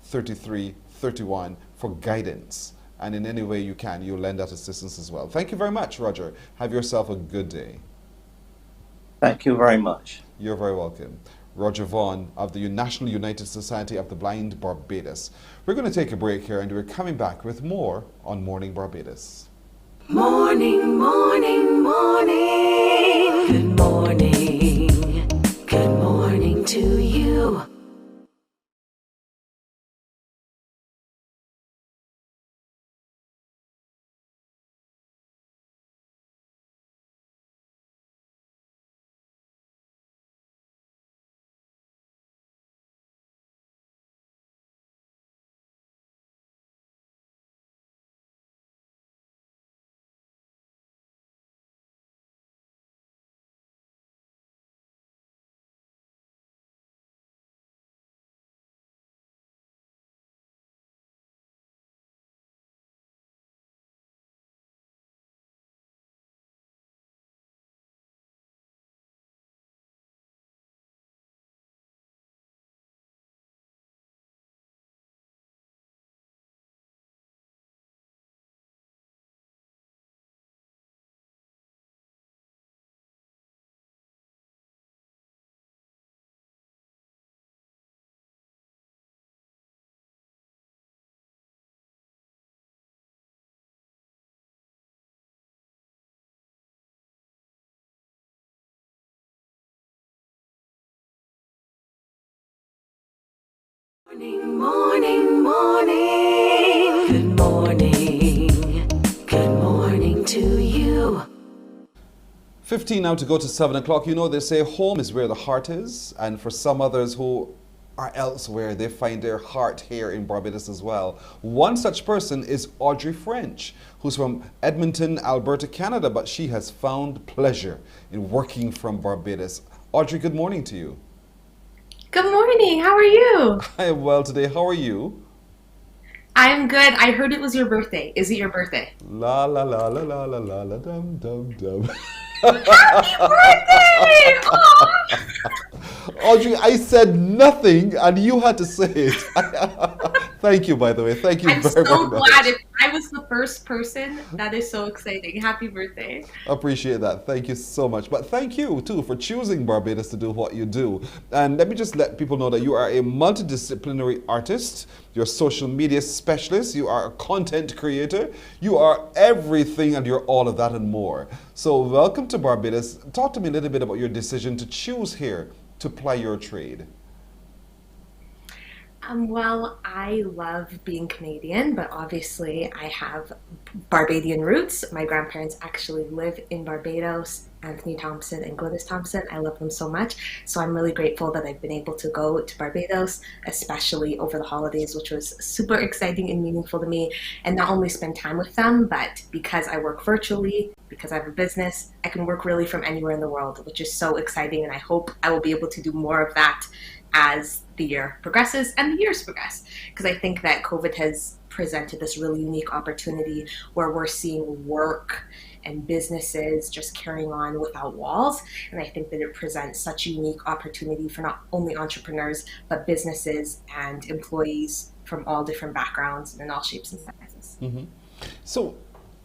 234-3331 for guidance. And in any way you can, you'll lend that assistance as well. Thank you very much, Roger. Have yourself a good day. Thank you very much. You're very welcome. Roger Vaughan of the National United Society of the Blind Barbados. We're going to take a break here, and we're coming back with more on Morning Barbados. Morning, morning, morning. Good morning. Good morning to you. Morning, morning, morning. Good morning. Good morning to you. 15 now to go to 7 o'clock. You know, they say home is where the heart is. And for some others who are elsewhere, they find their heart here in Barbados as well. One such person is Audrey French, who's from Edmonton, Alberta, Canada, but she has found pleasure in working from Barbados. Audrey, good morning to you. Good morning. How are you? I am well today. How are you? I'm good. I heard it was your birthday. Is it your birthday? La la la la la la la la dum dum dum. Happy birthday! Audrey, I said nothing and you had to say it. Thank you, by the way. Thank you I'm very, so very glad much. if I was the first person. That is so exciting. Happy birthday. Appreciate that. Thank you so much. But thank you, too, for choosing Barbados to do what you do. And let me just let people know that you are a multidisciplinary artist. You're a social media specialist. You are a content creator. You are everything, and you're all of that and more. So welcome to Barbados. Talk to me a little bit about your decision to choose here to ply your trade. Well, I love being Canadian, but obviously I have Barbadian roots. My grandparents actually live in Barbados, Anthony Thompson and Glynis Thompson. I love them so much. So I'm really grateful that I've been able to go to Barbados, especially over the holidays, which was super exciting and meaningful to me. And not only spend time with them, but because I work virtually, because I have a business, I can work really from anywhere in the world, which is so exciting. And I hope I will be able to do more of that as the year progresses and the years progress. Because I think that COVID has presented this really unique opportunity where we're seeing work and businesses just carrying on without walls. And I think that it presents such a unique opportunity for not only entrepreneurs, but businesses and employees from all different backgrounds and in all shapes and sizes. Mm-hmm. So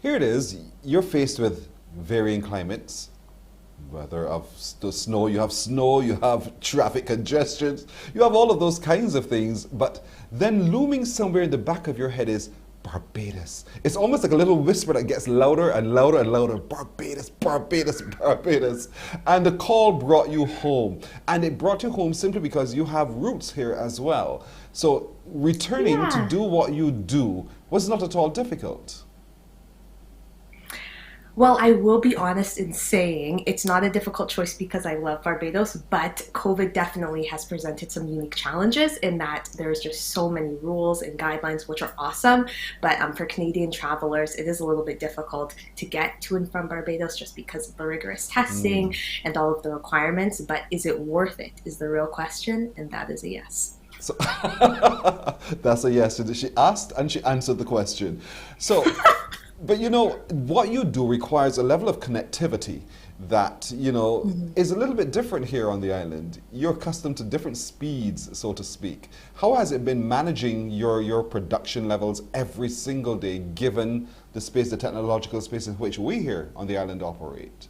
here it is. You're faced with varying climates. Whether of the snow, you have traffic congestion, you have all of those kinds of things, but then looming somewhere in the back of your head is Barbados. It's almost like a little whisper that gets louder and louder and louder. Barbados, Barbados, Barbados. And the call brought you home. And it brought you home simply because you have roots here as well. So returning to do what you do was not at all difficult. Well, I will be honest in saying it's not a difficult choice because I love Barbados, but COVID definitely has presented some unique challenges in that there's just so many rules and guidelines, which are awesome. But for Canadian travelers, it is a little bit difficult to get to and from Barbados just because of the rigorous testing and all of the requirements. But is it worth it is the real question, and that is a yes. So that's a yes. She asked and she answered the question. So. But you know, what you do requires a level of connectivity that, you know, is a little bit different here on the island. You're accustomed to different speeds, so to speak. How has it been managing your production levels every single day, given the space, the technological space in which we here on the island operate?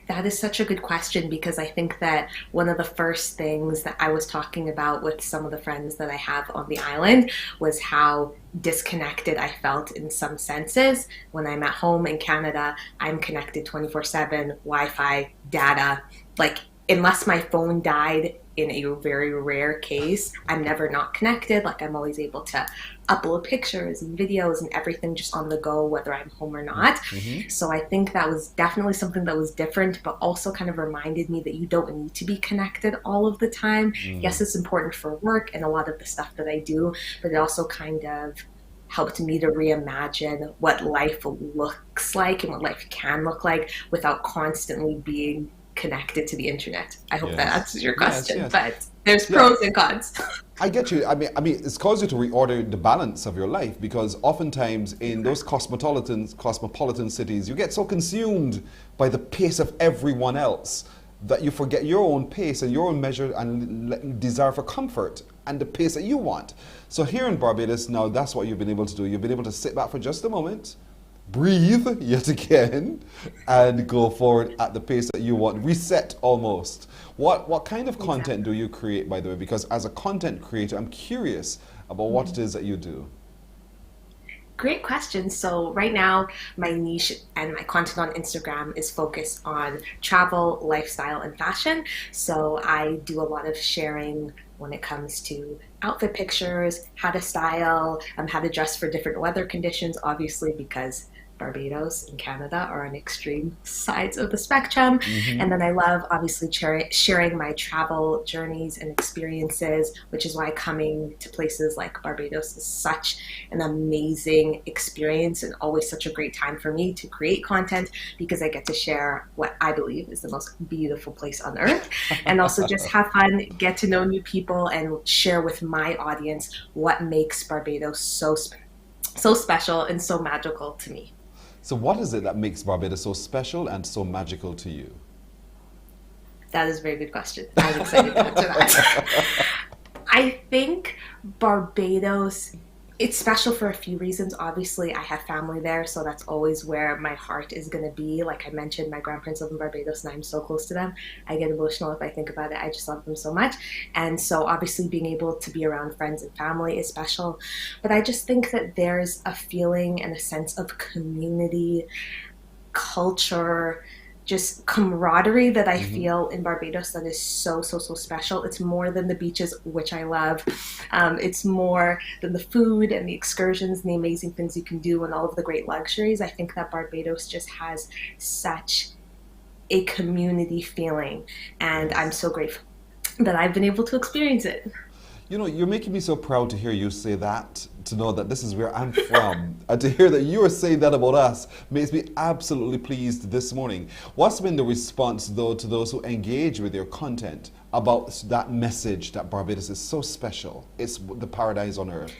That is such a good question, because I think that one of the first things that I was talking about with some of the friends that I have on the island was how disconnected I felt in some senses. When I'm at home in Canada, I'm connected 24/7, Wi-Fi, data. Like, unless my phone died in a very rare case, I'm never not connected. Like, I'm always able to upload pictures and videos and everything just on the go, whether I'm home or not. So I think that was definitely something that was different, but also kind of reminded me that you don't need to be connected all of the time. Yes, it's important for work and a lot of the stuff that I do, but it also kind of helped me to reimagine what life looks like and what life can look like without constantly being connected to the internet. I hope that answers your question, but there's pros and cons. I get you. I mean, it's caused you to reorder the balance of your life, because oftentimes in those cosmopolitan cities, you get so consumed by the pace of everyone else that you forget your own pace and your own measure and desire for comfort and the pace that you want. So here in Barbados now, that's what you've been able to do. You've been able to sit back for just a moment, breathe yet again, and go forward at the pace that you want. Reset almost. What kind of content do you create, by the way? Because as a content creator, I'm curious about what it is that you do. Great question. So right now, my niche and my content on Instagram is focused on travel, lifestyle, and fashion. So I do a lot of sharing when it comes to outfit pictures, how to style, how to dress for different weather conditions, obviously, because Barbados and Canada are on extreme sides of the spectrum. And then I love obviously sharing my travel journeys and experiences, which is why coming to places like Barbados is such an amazing experience and always such a great time for me to create content, because I get to share what I believe is the most beautiful place on earth, and also just have fun, get to know new people, and share with my audience what makes Barbados so special and so magical to me. So what is it that makes Barbados so special and so magical to you? That is a very good question. I'm excited to answer that. I think Barbados, it's special for a few reasons. Obviously, I have family there, so that's always where my heart is going to be. Like I mentioned, my grandparents live in Barbados, and I'm so close to them. I get emotional if I think about it. I just love them so much. And so obviously being able to be around friends and family is special. But I just think that there's a feeling and a sense of community, culture, just camaraderie that I feel in Barbados that is so special. It's more than the beaches, which I love. It's more than the food and the excursions and the amazing things you can do and all of the great luxuries. I think that Barbados just has such a community feeling, and I'm so grateful that I've been able to experience it. You know, you're making me so proud to hear you say that, to know that this is where I'm from. And to hear that you are saying that about us makes me absolutely pleased this morning. What's been the response, though, to those who engage with your content about that message that Barbados is so special? It's the paradise on earth.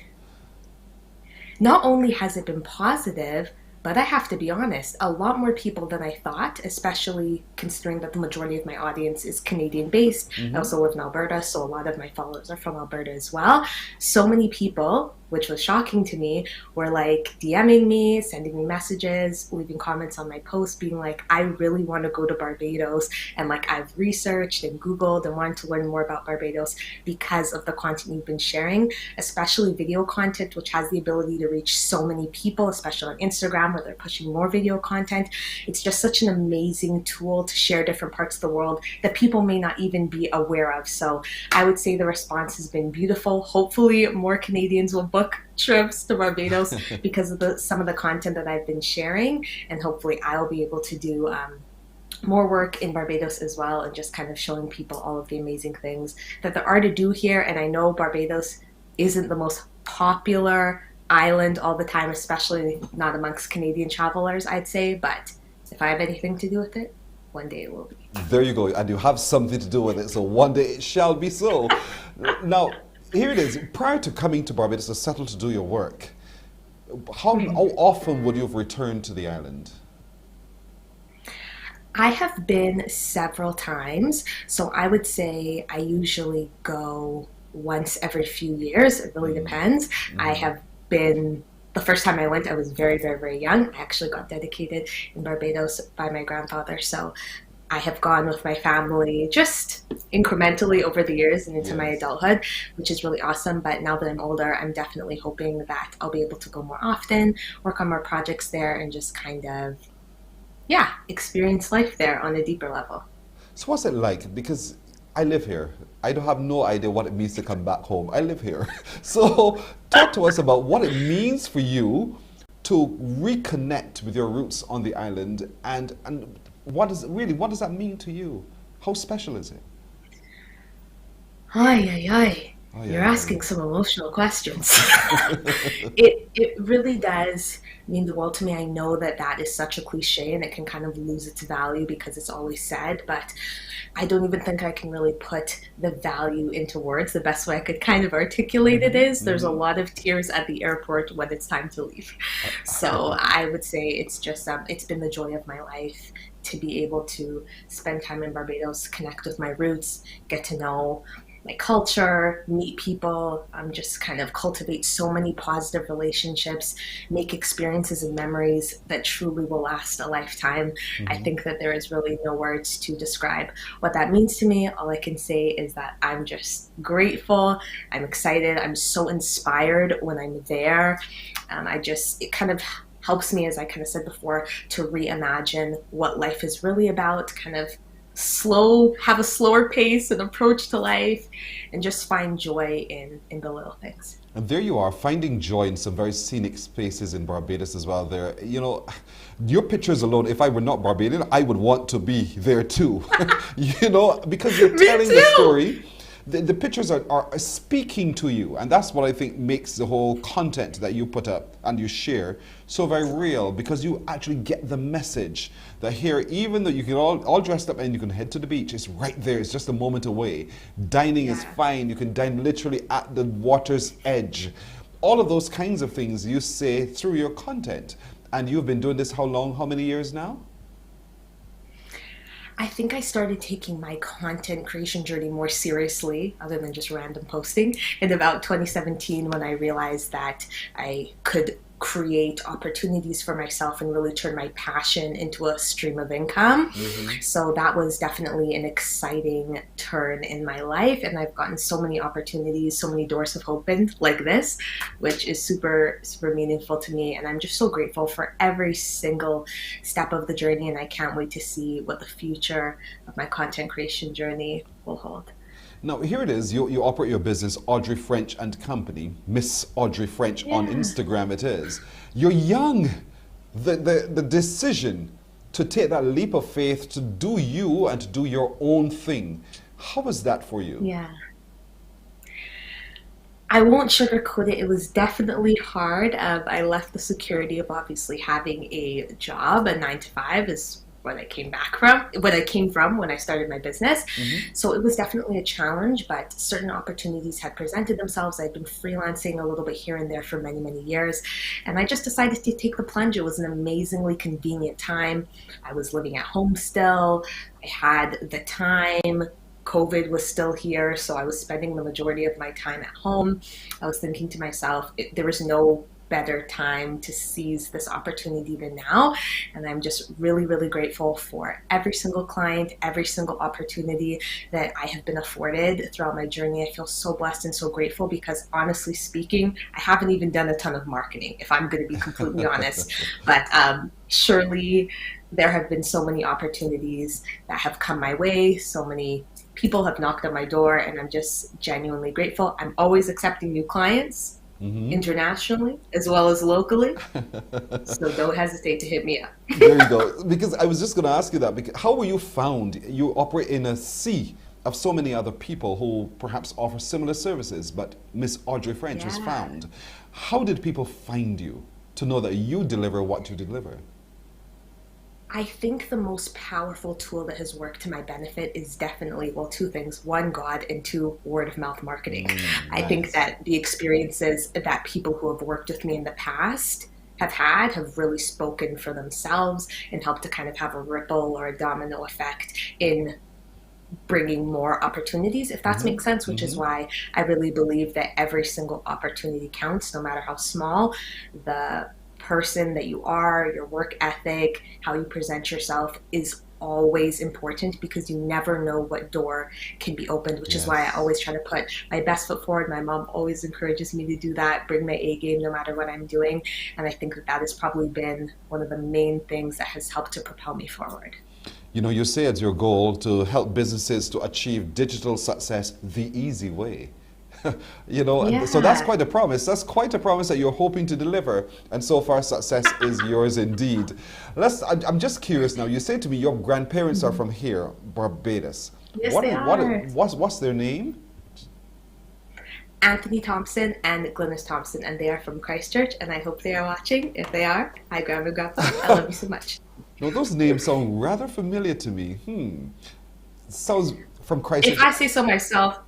Not only has it been positive, but I have to be honest, a lot more people than I thought, especially considering that the majority of my audience is Canadian-based. I also live in Alberta, so a lot of my followers are from Alberta as well. So many people, which was shocking to me, were like DMing me, sending me messages, leaving comments on my posts, being like, I really want to go to Barbados, and like I've researched and Googled and wanted to learn more about Barbados because of the content you've been sharing, especially video content, which has the ability to reach so many people, especially on Instagram, where they're pushing more video content. It's just such an amazing tool to share different parts of the world that people may not even be aware of. So I would say the response has been beautiful. Hopefully more Canadians will book book trips to Barbados because of some of the content that I've been sharing, and hopefully I'll be able to do more work in Barbados as well, and just kind of showing people all of the amazing things that there are to do here. And I know Barbados isn't the most popular island all the time, especially not amongst Canadian travelers, I'd say, but if I have anything to do with it, one day it will be. There you go, and you have something to do with it, so one day it shall be so. Now, here it is. Prior to coming to Barbados to settle to do your work, how often would you have returned to the island? I have been several times, so I would say I usually go once every few years. It really depends. I have been, the first time I went, I was very, very, very young. I actually got dedicated in Barbados by my grandfather, so I have gone with my family just incrementally over the years and into my adulthood, which is really awesome. But now that I'm older, I'm definitely hoping that I'll be able to go more often, work on more projects there, and just kind of, yeah, experience life there on a deeper level. So what's it like? Because I live here. I don't have no idea what it means to come back home. I live here. So talk to us about what it means for you to reconnect with your roots on the island, and what does that mean to you? How special is it? You're asking some emotional questions. It really does mean the world to me. I know that is such a cliche and it can kind of lose its value because it's always said, but I don't even think I can really put the value into words. The best way I could kind of articulate it is there's a lot of tears at the airport when it's time to leave. So I would say it's just, it's been the joy of my life to be able to spend time in Barbados, connect with my roots, get to know my culture, meet people, just kind of cultivate so many positive relationships, make experiences and memories that truly will last a lifetime. I think that there is really no words to describe what that means to me. All I can say is that I'm just grateful, I'm excited, I'm so inspired when I'm there. It kind of helps me, as I kind of said before, to reimagine what life is really about, kind of have a slower pace and approach to life, and just find joy in the little things. And there you are, finding joy in some very scenic spaces in Barbados as well there. You know, your pictures alone, if I were not Barbadian, I would want to be there too. You know, because you're telling the story. The pictures are speaking to you, and that's what I think makes the whole content that you put up and you share so very real, because you actually get the message that here, even though you get all dressed up and you can head to the beach, it's right there, it's just a moment away. Dining is fine, you can dine literally at the water's edge. All of those kinds of things you say through your content. And you've been doing this how long, how many years now? I think I started taking my content creation journey more seriously, other than just random posting, in about 2017, when I realized that I could create opportunities for myself and really turn my passion into a stream of income. So that was definitely an exciting turn in my life, and I've gotten so many opportunities, so many doors have opened like this, which is super, super meaningful to me, and I'm just so grateful for every single step of the journey, and I can't wait to see what the future of my content creation journey will hold. Now, here it is. You operate your business, Audrey French and Company, Miss Audrey French on Instagram it is. You're young. The decision to take that leap of faith to do you and to do your own thing, how was that for you? Yeah. I won't sugarcoat it. It was definitely hard. I left the security of obviously having a job, a 9-to-5 is what I came from when I started my business. So it was definitely a challenge, but certain opportunities had presented themselves. I'd been freelancing a little bit here and there for many, many years, and I just decided to take the plunge. It was an amazingly convenient time. I was living at home still. I had the time. COVID was still here, so I was spending the majority of my time at home. I was thinking to myself, there was no better time to seize this opportunity than now. And I'm just really, really grateful for every single client, every single opportunity that I have been afforded throughout my journey. I feel so blessed and so grateful because, honestly speaking, I haven't even done a ton of marketing, if I'm going to be completely honest. But surely there have been so many opportunities that have come my way. So many people have knocked on my door, and I'm just genuinely grateful. I'm always accepting new clients. internationally as well as locally. So don't hesitate to hit me up. There you go. Because I was just going to ask you that. Because how were you found? You operate in a sea of so many other people who perhaps offer similar services, but Miss Audrey French was found. How did people find you to know that you deliver what you deliver? I think the most powerful tool that has worked to my benefit is definitely, well, two things. One, God, and two, word of mouth marketing. I think that the experiences that people who have worked with me in the past have really spoken for themselves and helped to kind of have a ripple or a domino effect in bringing more opportunities, if that makes sense, which is why I really believe that every single opportunity counts, no matter how small. The person that you are, your work ethic, how you present yourself is always important, because you never know what door can be opened, which is why I always try to put my best foot forward. My mom always encourages me to do that, bring my A game no matter what I'm doing. And I think that that has probably been one of the main things that has helped to propel me forward. You know, you say it's your goal to help businesses to achieve digital success the easy way. You know, so that's quite a promise. That's quite a promise that you're hoping to deliver. And so far, success is yours indeed. I'm just curious now. You say to me your grandparents are from here, Barbados. Yes, they are. What's their name? Anthony Thompson and Glynis Thompson, and they are from Christchurch, and I hope they are watching. If they are, hi, Grandma and Grandpa. I love you so much. No, those names sound rather familiar to me. Sounds from Christchurch. If I say so myself,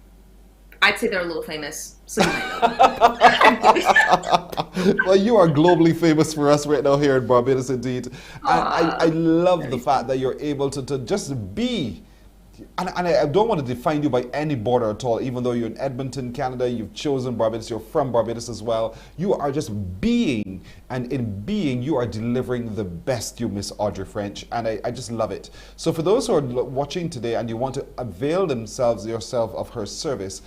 I'd say they're a little famous, so you might know. Well, you are globally famous for us right now here in Barbados, indeed. And I love the fact that you're able to just be. And I don't want to define you by any border at all, even though you're in Edmonton, Canada, you've chosen Barbados, you're from Barbados as well. You are just being, and in being, you are delivering the best, you Miss Audrey French, and I just love it. So for those who are watching today and you want to avail yourself of her service,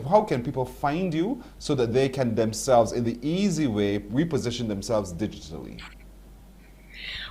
how can people find you so that they can themselves, in the easy way, reposition themselves digitally?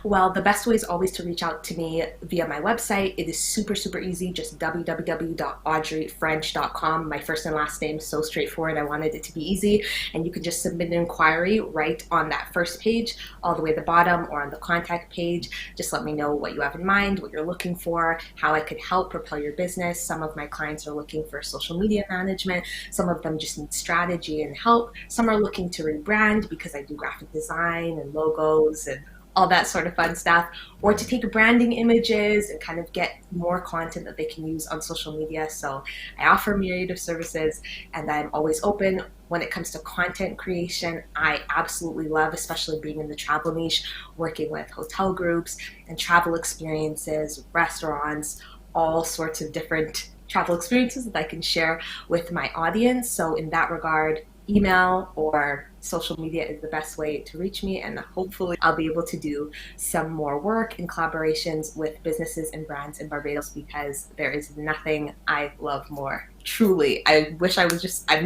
Well, the best way is always to reach out to me via my website. It is super, super easy. Just www.audreyfrench.com. My first and last name is so straightforward. I wanted it to be easy. And you can just submit an inquiry right on that first page, all the way at the bottom, or on the contact page. Just let me know what you have in mind, what you're looking for, how I could help propel your business. Some of my clients are looking for social media management. Some of them just need strategy and help. Some are looking to rebrand, because I do graphic design and logos and all that sort of fun stuff, or to take branding images and kind of get more content that they can use on social media. So I offer a myriad of services, and I'm always open. When it comes to content creation, I absolutely love, especially being in the travel niche, working with hotel groups and travel experiences, restaurants, all sorts of different travel experiences that I can share with my audience. So in that regard, email or social media is the best way to reach me, and hopefully I'll be able to do some more work in collaborations with businesses and brands in Barbados, because there is nothing I love more. Truly, I wish I'm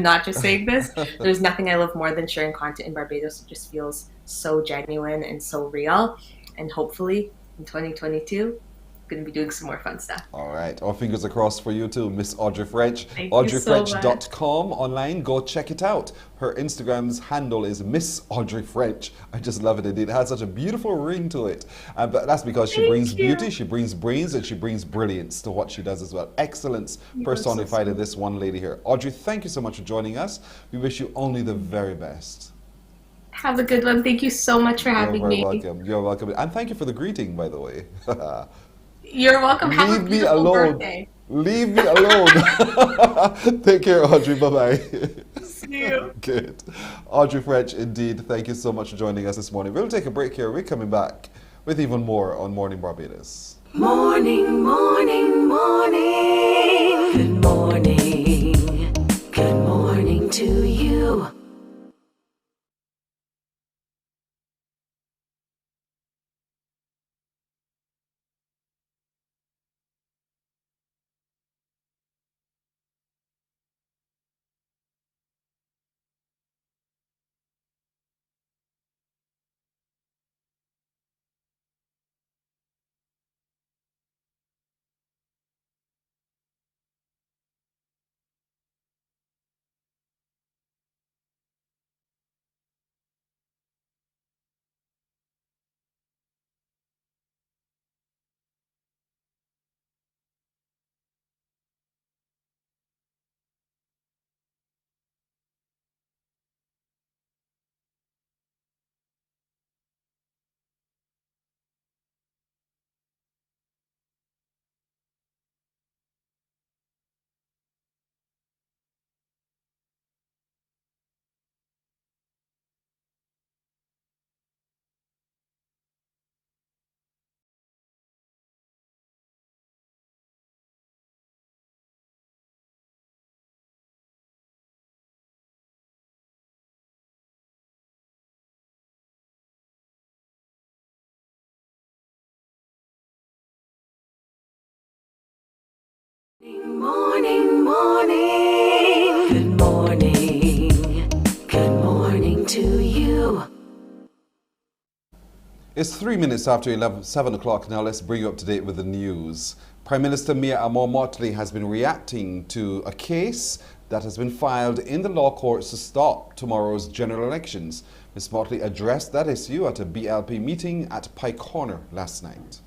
not just saying this. There's nothing I love more than sharing content in Barbados. It just feels so genuine and so real, and hopefully in 2022 going to be doing some more fun stuff. All right. Our fingers are crossed for you too, Miss Audrey French. AudreyFrench.com online. Go check it out. Her Instagram's handle is Miss Audrey French. I just love it indeed. It has such a beautiful ring to it. But that's because she brings beauty, she brings brains, and she brings brilliance to what she does as well. Excellence personified in this one lady here. Audrey, thank you so much for joining us. We wish you only the very best. Have a good one. Thank you so much for having me. You're very welcome. You're welcome. And thank you for the greeting, by the way. You're welcome. Have a beautiful birthday. Leave me alone. Take care, Audrey. Bye-bye. See you. Good. Audrey French, indeed. Thank you so much for joining us this morning. We'll take a break here. We're coming back with even more on Morning Barbados. Morning, morning, morning. Good morning. Good morning to you. Morning, morning. Good morning. Good morning to you. It's 3 minutes after 7 o'clock. Now let's bring you up to date with the news. Prime Minister Mia Amor-Motley has been reacting to a case that has been filed in the law courts to stop tomorrow's general elections. Ms. Motley addressed that issue at a BLP meeting at Pike Corner last night.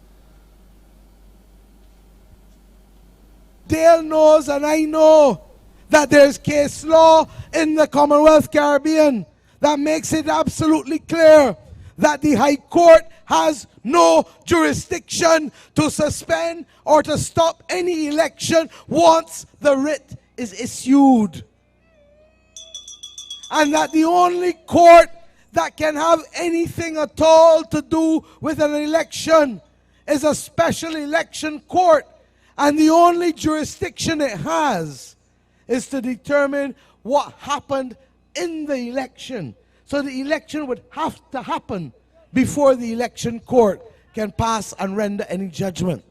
Dale knows and I know that there's case law in the Commonwealth Caribbean that makes it absolutely clear that the High Court has no jurisdiction to suspend or to stop any election once the writ is issued. And that the only court that can have anything at all to do with an election is a special election court. And the only jurisdiction it has is to determine what happened in the election. So the election would have to happen before the election court can pass and render any judgment.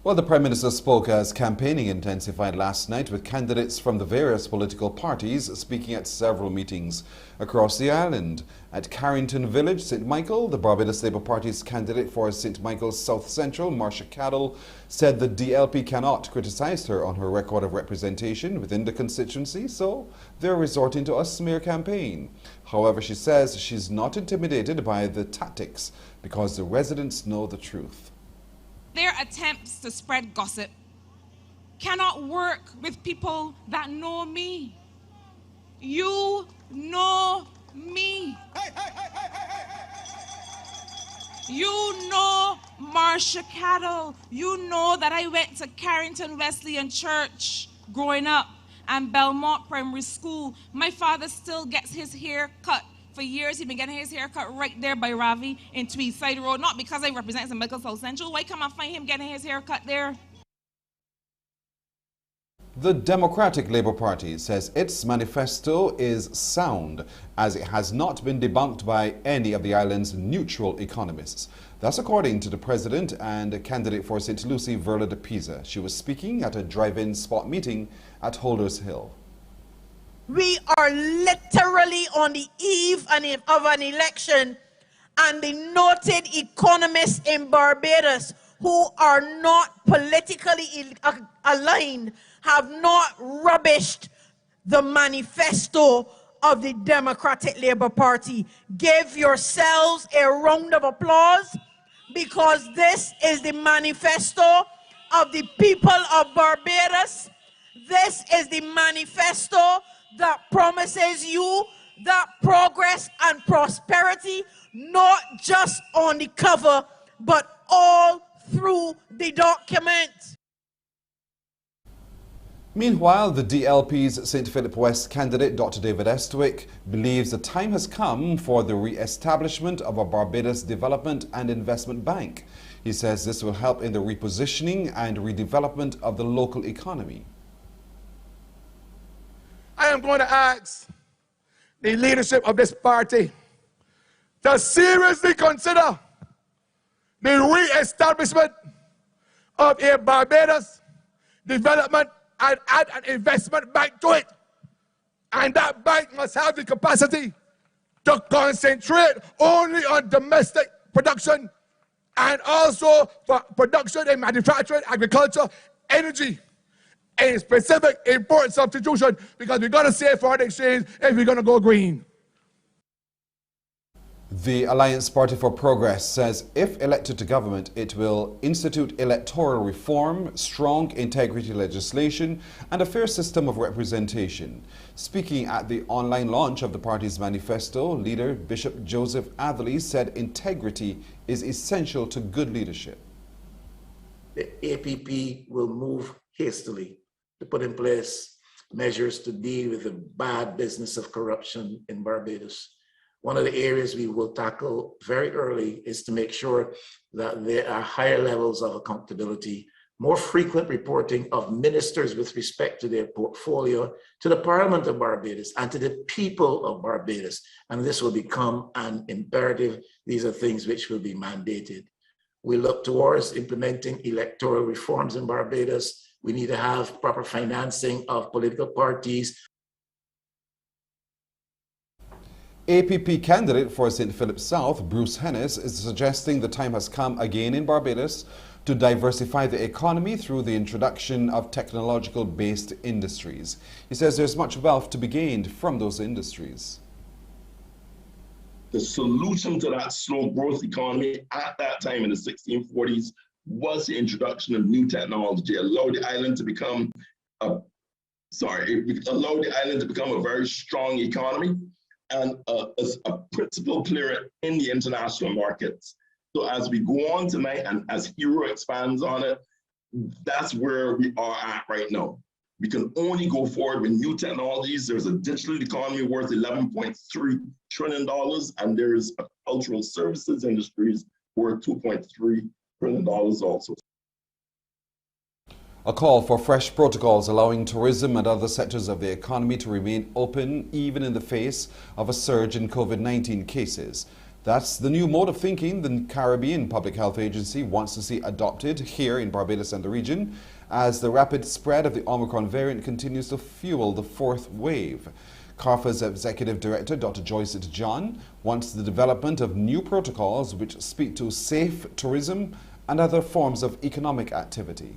Well, the Prime Minister spoke as campaigning intensified last night with candidates from the various political parties speaking at several meetings across the island. At Carrington Village, St. Michael, the Barbados Labour Party's candidate for St. Michael's South Central, Marcia Cadell, said the DLP cannot criticize her on her record of representation within the constituency, so they're resorting to a smear campaign. However, she says she's not intimidated by the tactics because the residents know the truth. Their attempts to spread gossip cannot work with people that know me. You know me. You know Marcia Cadell. You know that I went to Carrington Wesleyan Church growing up and Belmont Primary School. My father still gets his hair cut. For years, he's been getting his hair cut right there by Ravi in Tweedside Road. Not because I represent St. Michael's South Central. Why come I find him getting his hair cut there? The Democratic Labour Party says its manifesto is sound, as it has not been debunked by any of the island's neutral economists. That's according to the president and candidate for St. Lucie, Verla de Pisa. She was speaking at a drive-in spot meeting at Holders Hill. We are literally on the eve of an election, and the noted economists in Barbados who are not politically aligned have not rubbished the manifesto of the Democratic Labour Party. Give yourselves a round of applause, because this is the manifesto of the people of Barbados. This is the manifesto that promises you that progress and prosperity, not just on the cover, but all through the document. Meanwhile, the DLP's St. Philip West candidate, Dr. David Estwick, believes the time has come for the re-establishment of a Barbados Development and Investment Bank. He says this will help in the repositioning and redevelopment of the local economy. I am going to ask the leadership of this party to seriously consider the re-establishment of a Barbados Development and add an investment bank to it. And that bank must have the capacity to concentrate only on domestic production and also for production in manufacturing, agriculture, energy, and specific import substitution, because we're going to save foreign exchange if we're going to go green. The Alliance Party for Progress says if elected to government, it will institute electoral reform, strong integrity legislation, and a fair system of representation. Speaking at the online launch of the party's manifesto, leader Bishop Joseph Atherley said integrity is essential to good leadership. The APP will move hastily to put in place measures to deal with the bad business of corruption in Barbados. One of the areas we will tackle very early is to make sure that there are higher levels of accountability, more frequent reporting of ministers with respect to their portfolio to the Parliament of Barbados and to the people of Barbados. And this will become an imperative. These are things which will be mandated. we look towards implementing electoral reforms in Barbados. We need to have proper financing of political parties. APP candidate for St. Philip South, Bruce Hennis, is suggesting the time has come again in Barbados to diversify the economy through the introduction of technological-based industries. He says there's much wealth to be gained from those industries. The solution to that slow growth economy at that time in the 1640s was the introduction of new technology. It allowed the island to become a very strong economy and a principal player in the international markets. So as we go on tonight and as Hero expands on it, that's where we are at right now. We can only go forward with new technologies. There's a digital economy worth $11.3 trillion, and there's a cultural services industries worth $2.3 trillion also. A call for fresh protocols allowing tourism and other sectors of the economy to remain open even in the face of a surge in COVID-19 cases. That's the new mode of thinking the Caribbean Public Health Agency wants to see adopted here in Barbados and the region as the rapid spread of the Omicron variant continues to fuel the fourth wave. CARFA's Executive Director, Dr. Joyce John, wants the development of new protocols which speak to safe tourism and other forms of economic activity.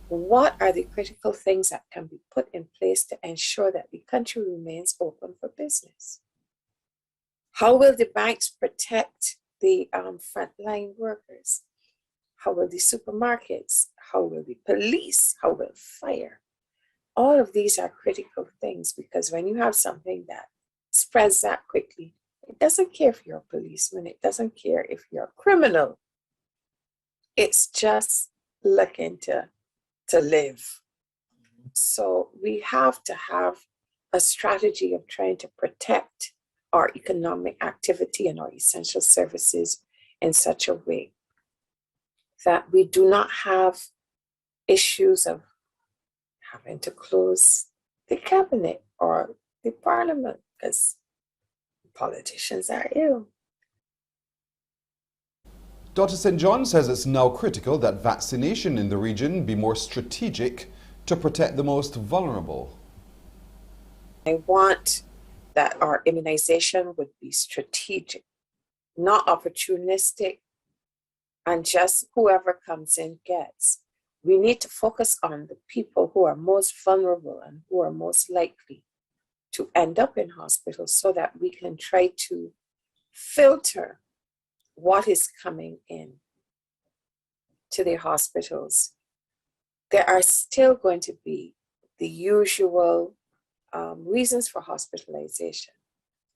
What are the critical things that can be put in place to ensure that the country remains open for business? How will the banks protect the frontline workers? How will the supermarkets? How will the police? How will fire? All of these are critical things because when you have something that spreads that quickly, it doesn't care if you're a policeman, it doesn't care if you're a criminal. It's just looking to live. So we have to have a strategy of trying to protect our economic activity and our essential services in such a way that we do not have issues of having to close the cabinet or the parliament because politicians are ill. Dr. St. John says it's now critical that vaccination in the region be more strategic to protect the most vulnerable. I want that our immunization would be strategic, not opportunistic, and just whoever comes in gets. We need to focus on the people who are most vulnerable and who are most likely to end up in hospitals so that we can try to filter what is coming in to the hospitals. There are still going to be the usual reasons for hospitalization.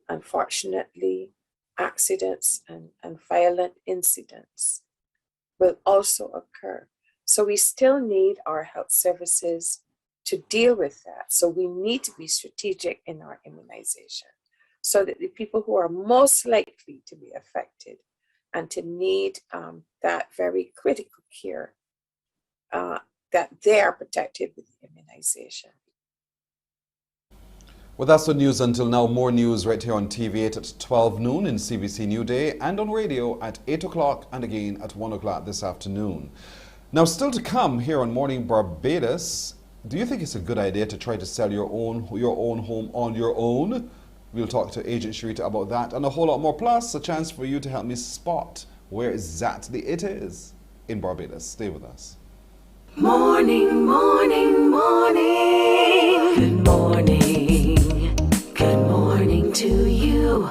Unfortunately, accidents and violent incidents will also occur. So we still need our health services to deal with that. So we need to be strategic in our immunization so that the people who are most likely to be affected and to need that very critical care, that they are protected with the immunization. Well, that's the news until now. More news right here on TV8 at 12 noon in CBC New Day and on radio at 8 o'clock and again at 1 o'clock this afternoon. Now, still to come here on Morning Barbados, do you think it's a good idea to try to sell your own home on your own? We'll talk to Agent Sharita about that and a whole lot more. Plus, a chance for you to help me spot where exactly it is in Barbados. Stay with us. Morning, morning, morning. Good morning. Good morning to you.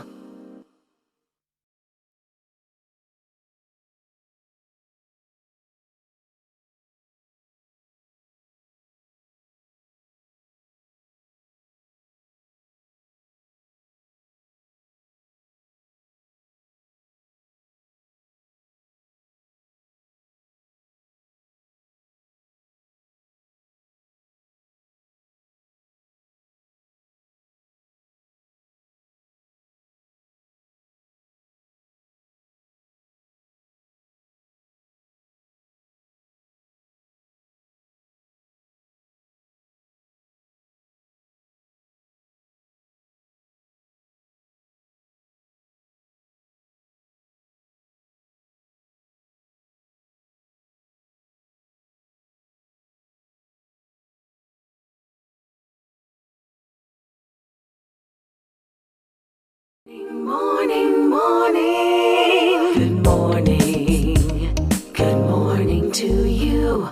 Morning, morning. Good morning. Good morning to you.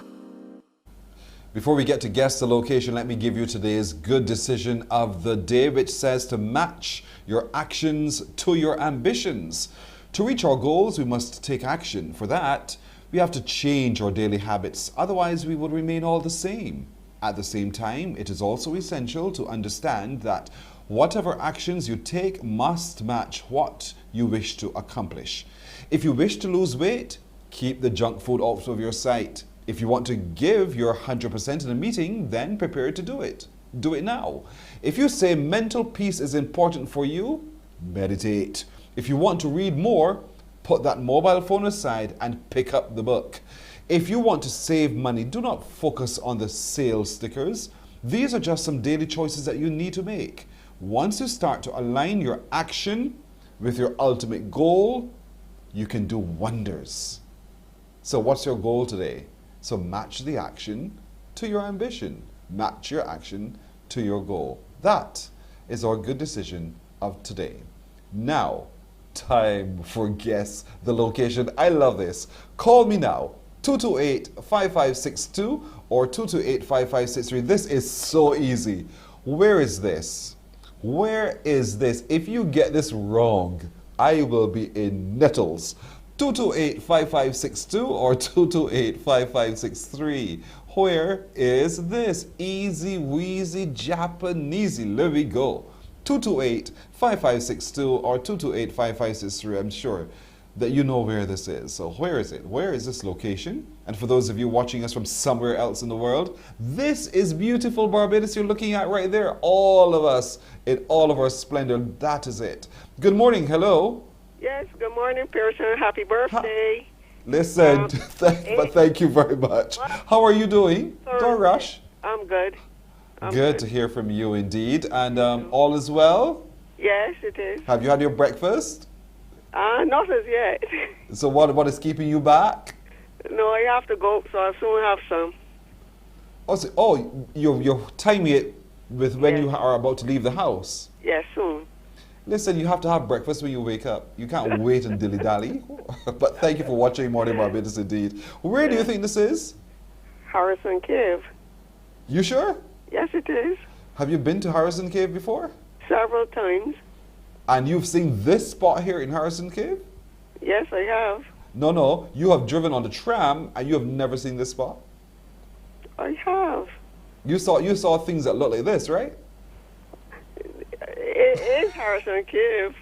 Before we get to guess the location, let me give you today's good decision of the day, which says to match your actions to your ambitions. To reach our goals, we must take action. For that, we have to change our daily habits. Otherwise, we would remain all the same. At the same time, it is also essential to understand that whatever actions you take must match what you wish to accomplish. If you wish to lose weight, keep the junk food out of your sight. If you want to give your 100% in a meeting, then prepare to do it. Do it now. If you say mental peace is important for you, meditate. If you want to read more, put that mobile phone aside and pick up the book. If you want to save money, do not focus on the sales stickers. These are just some daily choices that you need to make. Once you start to align your action with your ultimate goal, you can do wonders. So what's your goal today? So match the action to your ambition. Match your action to your goal. That is our good decision of today. Now, time for guess the location. I love this. Call me now. 228-5562 or 228-5563. This is so easy. Where is this? Where is this? If you get this wrong, I will be in nettles. 228-5562 or 228-5563. Where is this? Easy weezy Japanesey. There we go. 228-5562 or 228-5563. I'm sure that you know where this is. So where is it? Where is this location? And for those of you watching us from somewhere else in the world, this is beautiful Barbados you're looking at right there. All of us in all of our splendor. That is it. Good morning. Hello. Yes, good morning, Pearson. Happy birthday. Listen, but thank you very much. How are you doing? Don't rush. I'm good. Good to hear from you indeed. And all is well? Yes, it is. Have you had your breakfast? Not as yet. So what is keeping you back? No, I have to go, so I'll soon have some. You're timing it with when you are about to leave the house? Yes, soon. Listen, you have to have breakfast when you wake up. You can't wait and dilly-dally. But thank you for watching Morning Barbados indeed. Where do you think this is? Harrison Cave. You sure? Yes, it is. Have you been to Harrison Cave before? Several times. And you've seen this spot here in Harrison Cave? Yes, I have. No, you have driven on the tram and you have never seen this spot? I have. You saw things that look like this, right? It is Harrison Cave.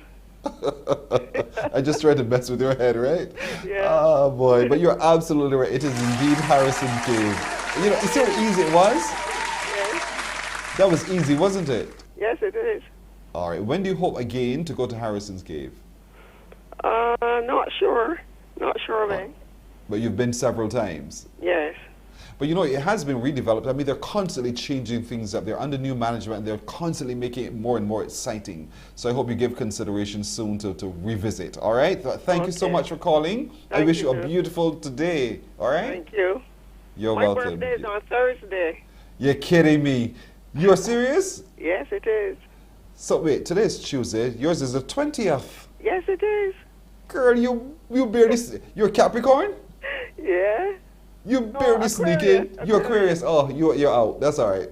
I just tried to mess with your head, right? Yeah. Oh boy, but you're absolutely right. It is indeed Harrison Cave. You see how easy it was? Yes. That was easy, wasn't it? Yes, it is. All right. When do you hope again to go to Harrison's Cave? Not sure. Not sure, man. But you've been several times. Yes. But it has been redeveloped. I mean, they're constantly changing things up. They're under new management and they're constantly making it more and more exciting. So I hope you give consideration soon to revisit. All right? Thank you so much for calling. I wish you a beautiful today. All right? Thank you. You're welcome. My birthday is on Thursday. You're kidding me. You're serious? Yes, it is. So wait, today is Tuesday. Yours is the 20th. Yes, it is. Girl, you barely... You're Capricorn? Yeah. You barely sneak in. You're Aquarius. Oh, you're out. That's all right.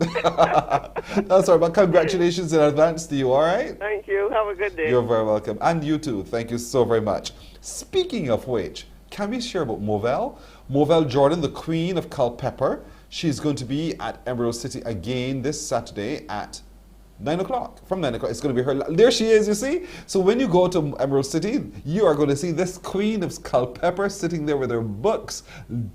That's all right. But congratulations in advance to you, all right? Thank you. Have a good day. You're very welcome. And you too. Thank you so very much. Speaking of which, can we share about Movell? Movell Jordan, the queen of Culpeper. She's going to be at Emerald City again this Saturday at 9 o'clock. From 9 o'clock, it's going to be her. There she is, you see? So when you go to Emerald City, you are going to see this queen of Culpeper sitting there with her books.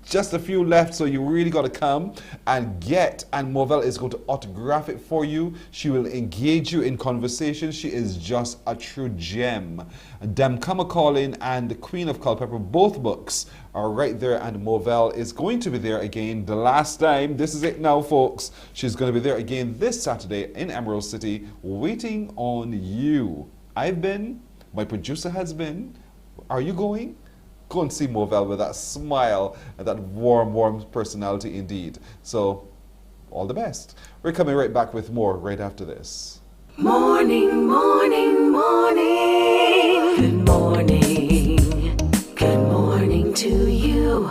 Just a few left, so you really got to come and get. And Movell is going to autograph it for you. She will engage you in conversation. She is just a true gem. Damkama Calling and the Queen of Culpeper, both books are right there, and Movell is going to be there again the last time. This is it now, folks. She's going to be there again this Saturday in Emerald City, waiting on you. I've been, my producer has been. Are you going? Go and see Movell with that smile and that warm personality indeed. So, all the best. We're coming right back with more right after this. Morning, morning, morning. Good morning. Good morning to you.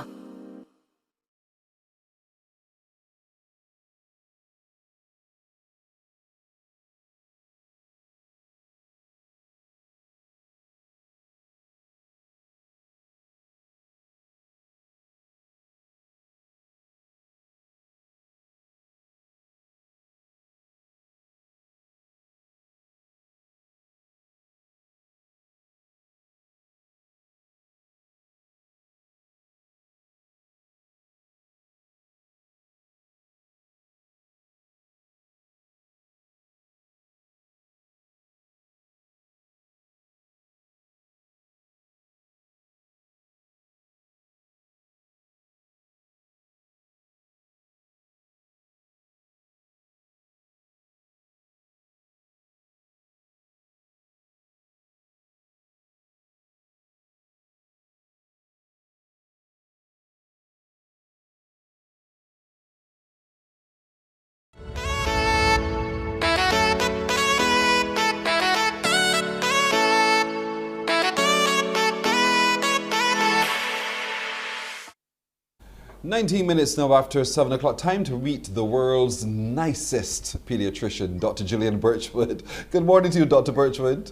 "19 minutes now after 7 o'clock. Time to meet the world's nicest pediatrician, Dr. Gillian Birchwood. Good morning to you, Dr. Birchwood.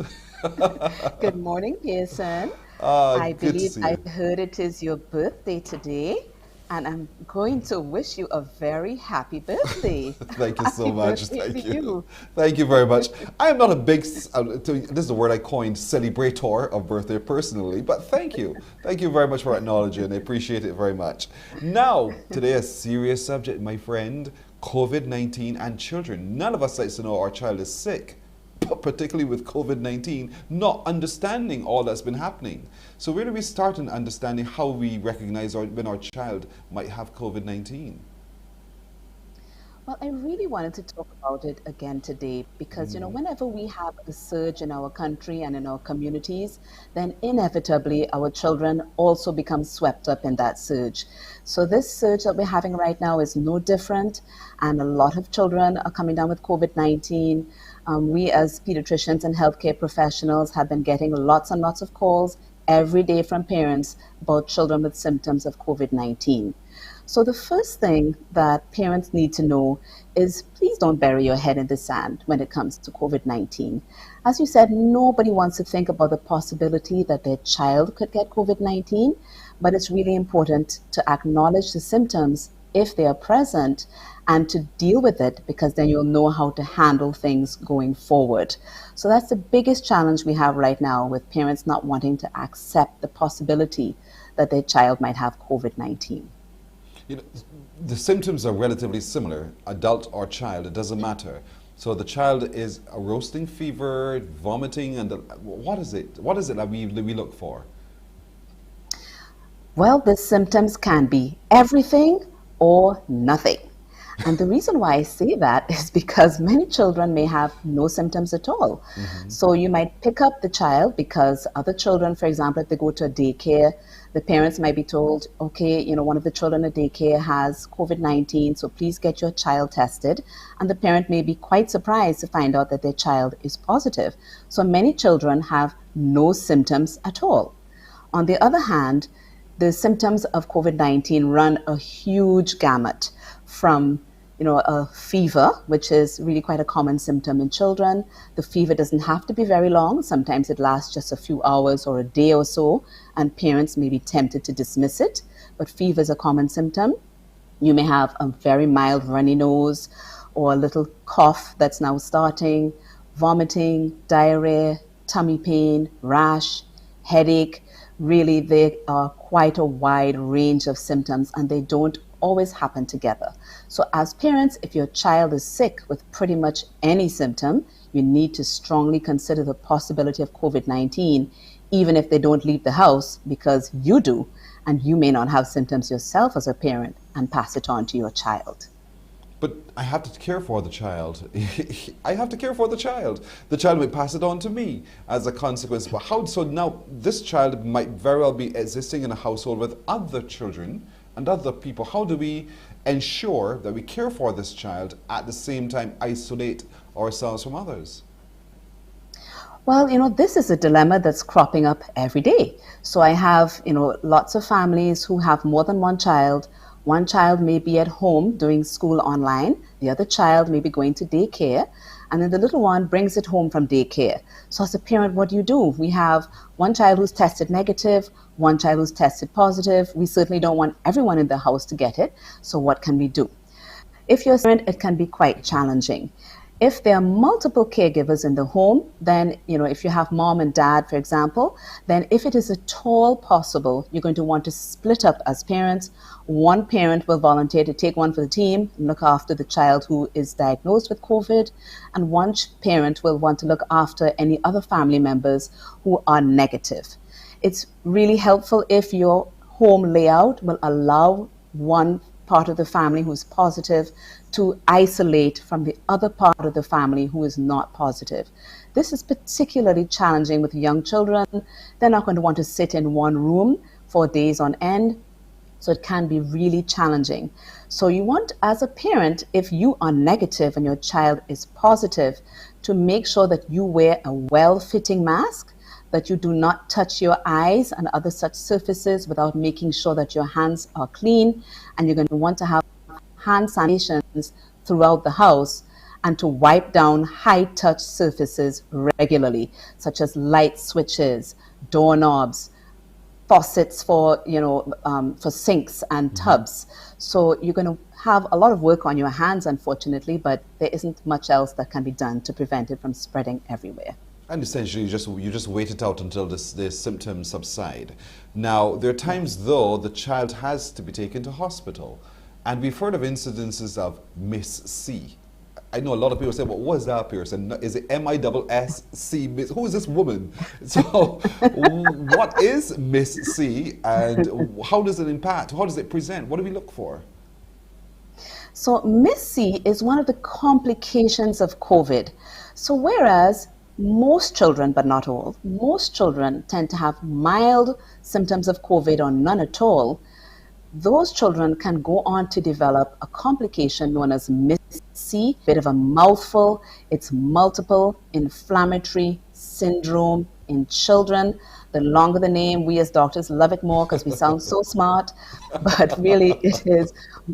Good morning, Pearson. I believe I heard it is your birthday today, and I'm going to wish you a very happy birthday. Thank you so much. Thank you. Thank you very much. I am not a big, this is a word I coined, celebrator of birthday personally, but thank you. Thank you very much for acknowledging it. I appreciate it very much. Now, today a serious subject, my friend, COVID-19 and children. None of us likes to know our child is sick, but particularly with COVID-19, not understanding all that's been happening. So where do we start in understanding how we recognize when our child might have COVID-19? Well, I really wanted to talk about it again today because, you know, whenever we have a surge in our country and in our communities, then inevitably our children also become swept up in that surge. So this surge that we're having right now is no different, and a lot of children are coming down with COVID-19. We as pediatricians and healthcare professionals have been getting lots and lots of calls every day from parents about children with symptoms of COVID-19. So the first thing that parents need to know is please don't bury your head in the sand when it comes to COVID-19. As you said, nobody wants to think about the possibility that their child could get COVID-19, but it's really important to acknowledge the symptoms if they are present and to deal with it, because then you'll know how to handle things going forward. So that's the biggest challenge we have right now with parents not wanting to accept the possibility that their child might have COVID-19. You know, the symptoms are relatively similar, adult or child, it doesn't matter. So the child is a roasting fever, vomiting, and what is it? What is it that we look for? Well, the symptoms can be everything or nothing. And the reason why I say that is because many children may have no symptoms at all. So you might pick up the child because other children, for example, if they go to a daycare, the parents might be told, okay, you know, one of the children at daycare has COVID-19, so please get your child tested. And the parent may be quite surprised to find out that their child is positive. So many children have no symptoms at all. On the other hand, the symptoms of COVID-19 run a huge gamut from, you know, a fever, which is really quite a common symptom in children. The fever doesn't have to be very long. Sometimes it lasts just a few hours or a day or so, and parents may be tempted to dismiss it, but fever is a common symptom. You may have a very mild runny nose or a little cough that's now starting, vomiting, diarrhea, tummy pain, rash, headache. Really, there are quite a wide range of symptoms, and they don't always happen together. So as parents, if your child is sick with pretty much any symptom, you need to strongly consider the possibility of COVID-19, even if they don't leave the house, because you do, and you may not have symptoms yourself as a parent and pass it on to your child. But I have to care for the child. I have to care for the child. The child may pass it on to me as a consequence. But how? So now this child might very well be existing in a household with other children and other people. How do we ensure that we care for this child at the same time isolate ourselves from others? Well, this is a dilemma that's cropping up every day. So I have, lots of families who have more than one child. One child may be at home doing school online, the other child may be going to daycare, and then the little one brings it home from daycare. So as a parent, what do? We have one child who's tested negative, one child who's tested positive. We certainly don't want everyone in the house to get it. So what can we do? If you're a parent, it can be quite challenging. If there are multiple caregivers in the home, then, if you have mom and dad, for example, then if it is at all possible, you're going to want to split up as parents. One parent will volunteer to take one for the team and look after the child who is diagnosed with COVID, and one parent will want to look after any other family members who are negative. It's really helpful if your home layout will allow one part of the family who's positive to isolate from the other part of the family who is not positive. This is particularly challenging with young children. They're not going to want to sit in one room for days on end, so it can be really challenging. So you want, as a parent, if you are negative and your child is positive, to make sure that you wear a well-fitting mask, that you do not touch your eyes and other such surfaces without making sure that your hands are clean, and you're going to want to have hand sanitizations throughout the house, and to wipe down high-touch surfaces regularly, such as light switches, doorknobs, faucets for sinks and tubs. So you're going to have a lot of work on your hands, unfortunately, but there isn't much else that can be done to prevent it from spreading everywhere. And essentially, you just wait it out until the symptoms subside. Now, there are times, though, the child has to be taken to hospital. And we've heard of incidences of Miss C. I know a lot of people say, well, what is that, Pearson? Is it M-I-S-S-C? Who is this woman? So what is Miss C, and how does it impact? How does it present? What do we look for? So Miss C is one of the complications of COVID. So whereas most children, but not all, most children tend to have mild symptoms of COVID or none at all, those children can go on to develop a complication known as Miss C, bit of a mouthful. It's multiple inflammatory syndrome in children. The longer the name, we as doctors love it more because we sound so smart, but really it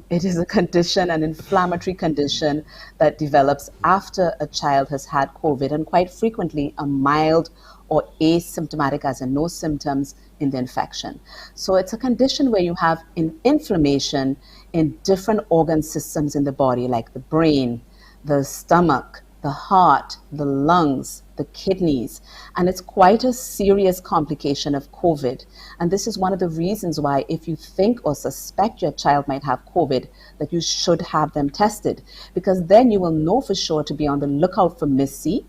is a condition, an inflammatory condition that develops after a child has had COVID, and quite frequently a mild or asymptomatic, as in no symptoms, in the infection. So it's a condition where you have inflammation in different organ systems in the body, like the brain, the stomach, the heart, the lungs, the kidneys, and it's quite a serious complication of COVID. And this is one of the reasons why, if you think or suspect your child might have COVID, that you should have them tested, because then you will know for sure to be on the lookout for Miss C,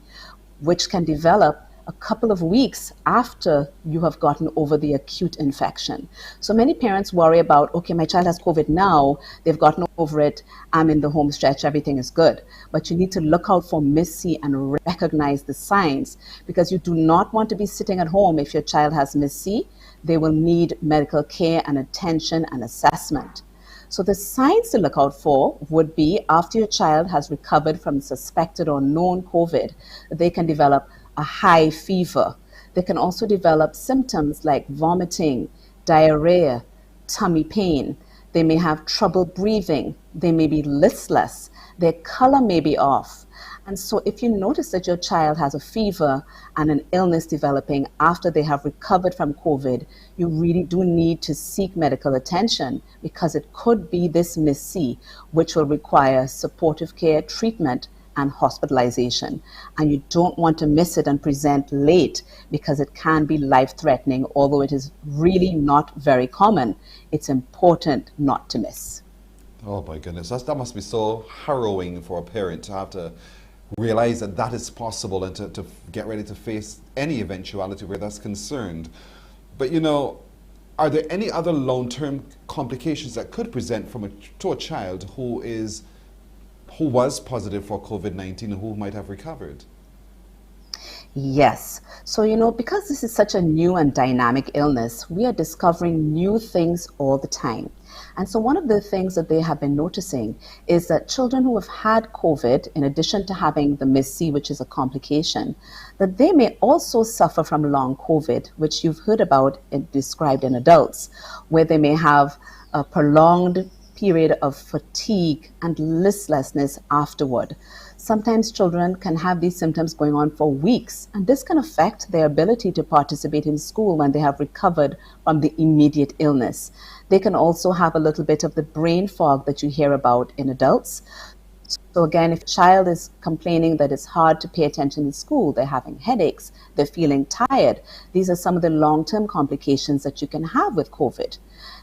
which can develop a couple of weeks after you have gotten over the acute infection. So many parents worry about, okay, my child has COVID now, they've gotten over it, I'm in the home stretch, everything is good. But you need to look out for Miss C and recognize the signs, because you do not want to be sitting at home if your child has Miss C. They will need medical care and attention and assessment. So the signs to look out for would be, after your child has recovered from suspected or known COVID, they can develop a high fever. They can also develop symptoms like vomiting, diarrhea, tummy pain. They may have trouble breathing. They may be listless. Their color may be off. And so if you notice that your child has a fever and an illness developing after they have recovered from COVID, you really do need to seek medical attention, because it could be this Miss C, which will require supportive care, treatment, and hospitalization. And you don't want to miss it and present late, because it can be life-threatening. Although it is really not very common, it's important not to miss. Oh my goodness, that must be so harrowing for a parent to have to realize that that is possible, and to get ready to face any eventuality where that's concerned. But are there any other long-term complications that could present to a child who was positive for COVID-19 and who might have recovered? Yes. So, because this is such a new and dynamic illness, we are discovering new things all the time. And so one of the things that they have been noticing is that children who have had COVID, in addition to having the MIS-C, which is a complication, that they may also suffer from long COVID, which you've heard about and described in adults, where they may have a prolonged period of fatigue and listlessness afterward. Sometimes children can have these symptoms going on for weeks, and this can affect their ability to participate in school when they have recovered from the immediate illness. They can also have a little bit of the brain fog that you hear about in adults. So again, if a child is complaining that it's hard to pay attention in school, they're having headaches, they're feeling tired, these are some of the long-term complications that you can have with COVID.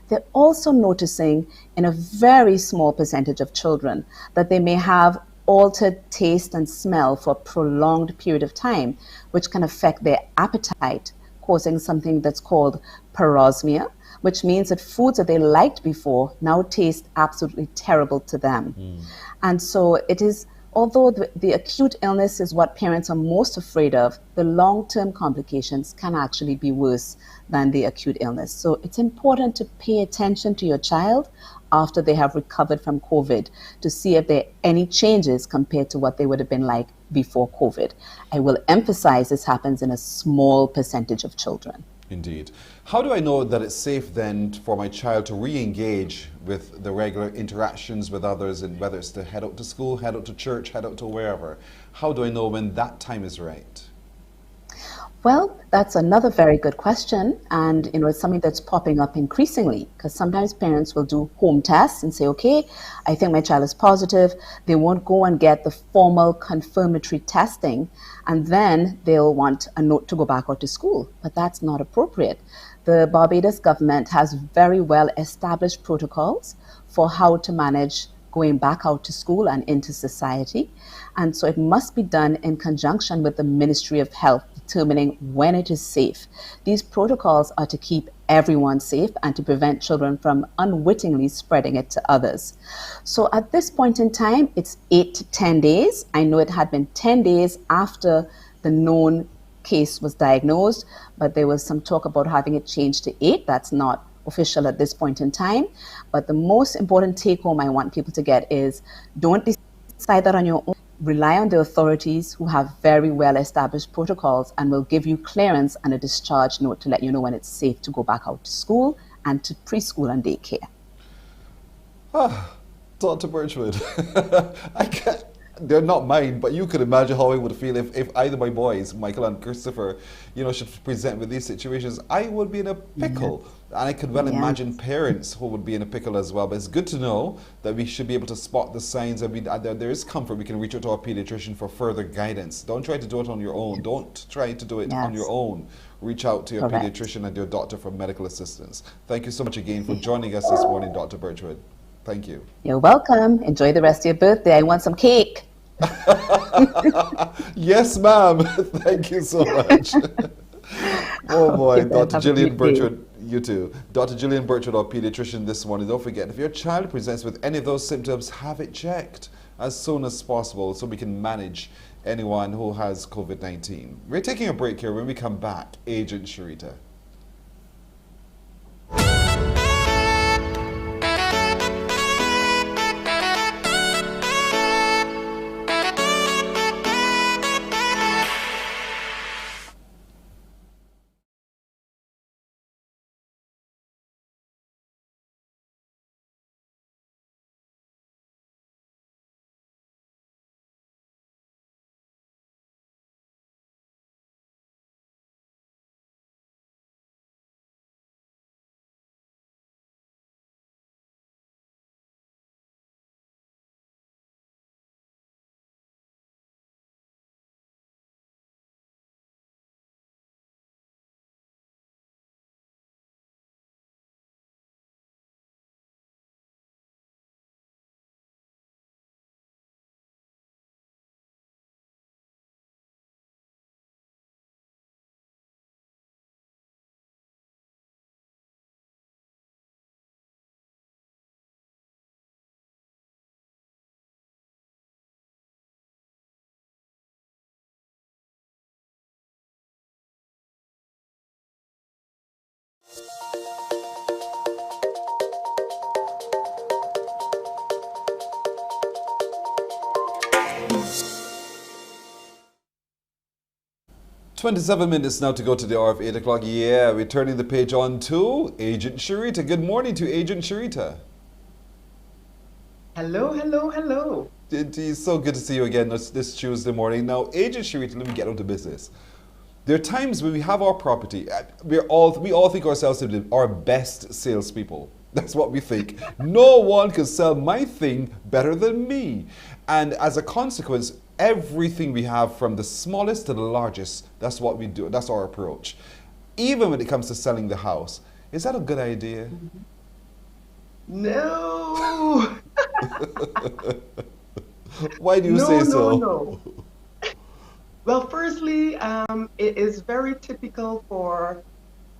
They're also noticing in a very small percentage of children that they may have altered taste and smell for a prolonged period of time, which can affect their appetite, causing something that's called parosmia, which means that foods that they liked before now taste absolutely terrible to them. And so it is, although the acute illness is what parents are most afraid of, the long-term complications can actually be worse than the acute illness. So it's important to pay attention to your child after they have recovered from COVID to see if there are any changes compared to what they would have been like before COVID. I will emphasize this happens in a small percentage of children. Indeed. How do I know that it's safe then for my child to re-engage with the regular interactions with others, and whether it's to head out to school, head out to church, head out to wherever? How do I know when that time is right? Well, that's another very good question, and it's something that's popping up increasingly, because sometimes parents will do home tests and say, okay, I think my child is positive. They won't go and get the formal confirmatory testing, and then they'll want a note to go back out to school, but that's not appropriate. The Barbados government has very well established protocols for how to manage going back out to school and into society. And so it must be done in conjunction with the Ministry of Health, determining when it is safe. These protocols are to keep everyone safe and to prevent children from unwittingly spreading it to others. So at this point in time, it's 8 to 10 days. I know it had been 10 days after the known case was diagnosed, but there was some talk about having it changed to 8. That's not official at this point in time. But the most important take home I want people to get is, don't decide that on your own. Rely on the authorities who have very well established protocols and will give you clearance and a discharge note to let you know when it's safe to go back out to school and to preschool and daycare. Dr. Birchwood, I can't. They're not mine, but you could imagine how I would feel if either my boys, Michael and Christopher, should present with these situations. I would be in a pickle. And I could well imagine parents who would be in a pickle as well. But it's good to know that we should be able to spot the signs. There is comfort. We can reach out to our pediatrician for further guidance. Don't try to do it on your own. Don't try to do it on your own. Reach out to your pediatrician and your doctor for medical assistance. Thank you so much again for joining us this morning, Dr. Birchwood. Thank you. You're welcome. Enjoy the rest of your birthday. I want some cake. Yes, ma'am. Thank you so much. Oh boy, Dr. Gillian Birchwood, you too. Dr. Gillian Birchwood, our pediatrician this morning. Don't forget, if your child presents with any of those symptoms, have it checked as soon as possible so we can manage anyone who has COVID-19. We're taking a break here. When we come back, Agent Sharita. 27 minutes now to go to the hour of 8 o'clock. Yeah, we're turning the page on to Agent Sharita. Good morning to Agent Sharita. Hello, hello, hello. It's so good to see you again this Tuesday morning. Now, Agent Sharita, let me get on to business. There are times when we have our property, we all think ourselves to be our best salespeople. That's what we think. No one can sell my thing better than me. And as a consequence, everything we have from the smallest to the largest, that's what we do. That's our approach. Even when it comes to selling the house. Is that a good idea? No. Why do you say so? No. Well, firstly, it is very typical for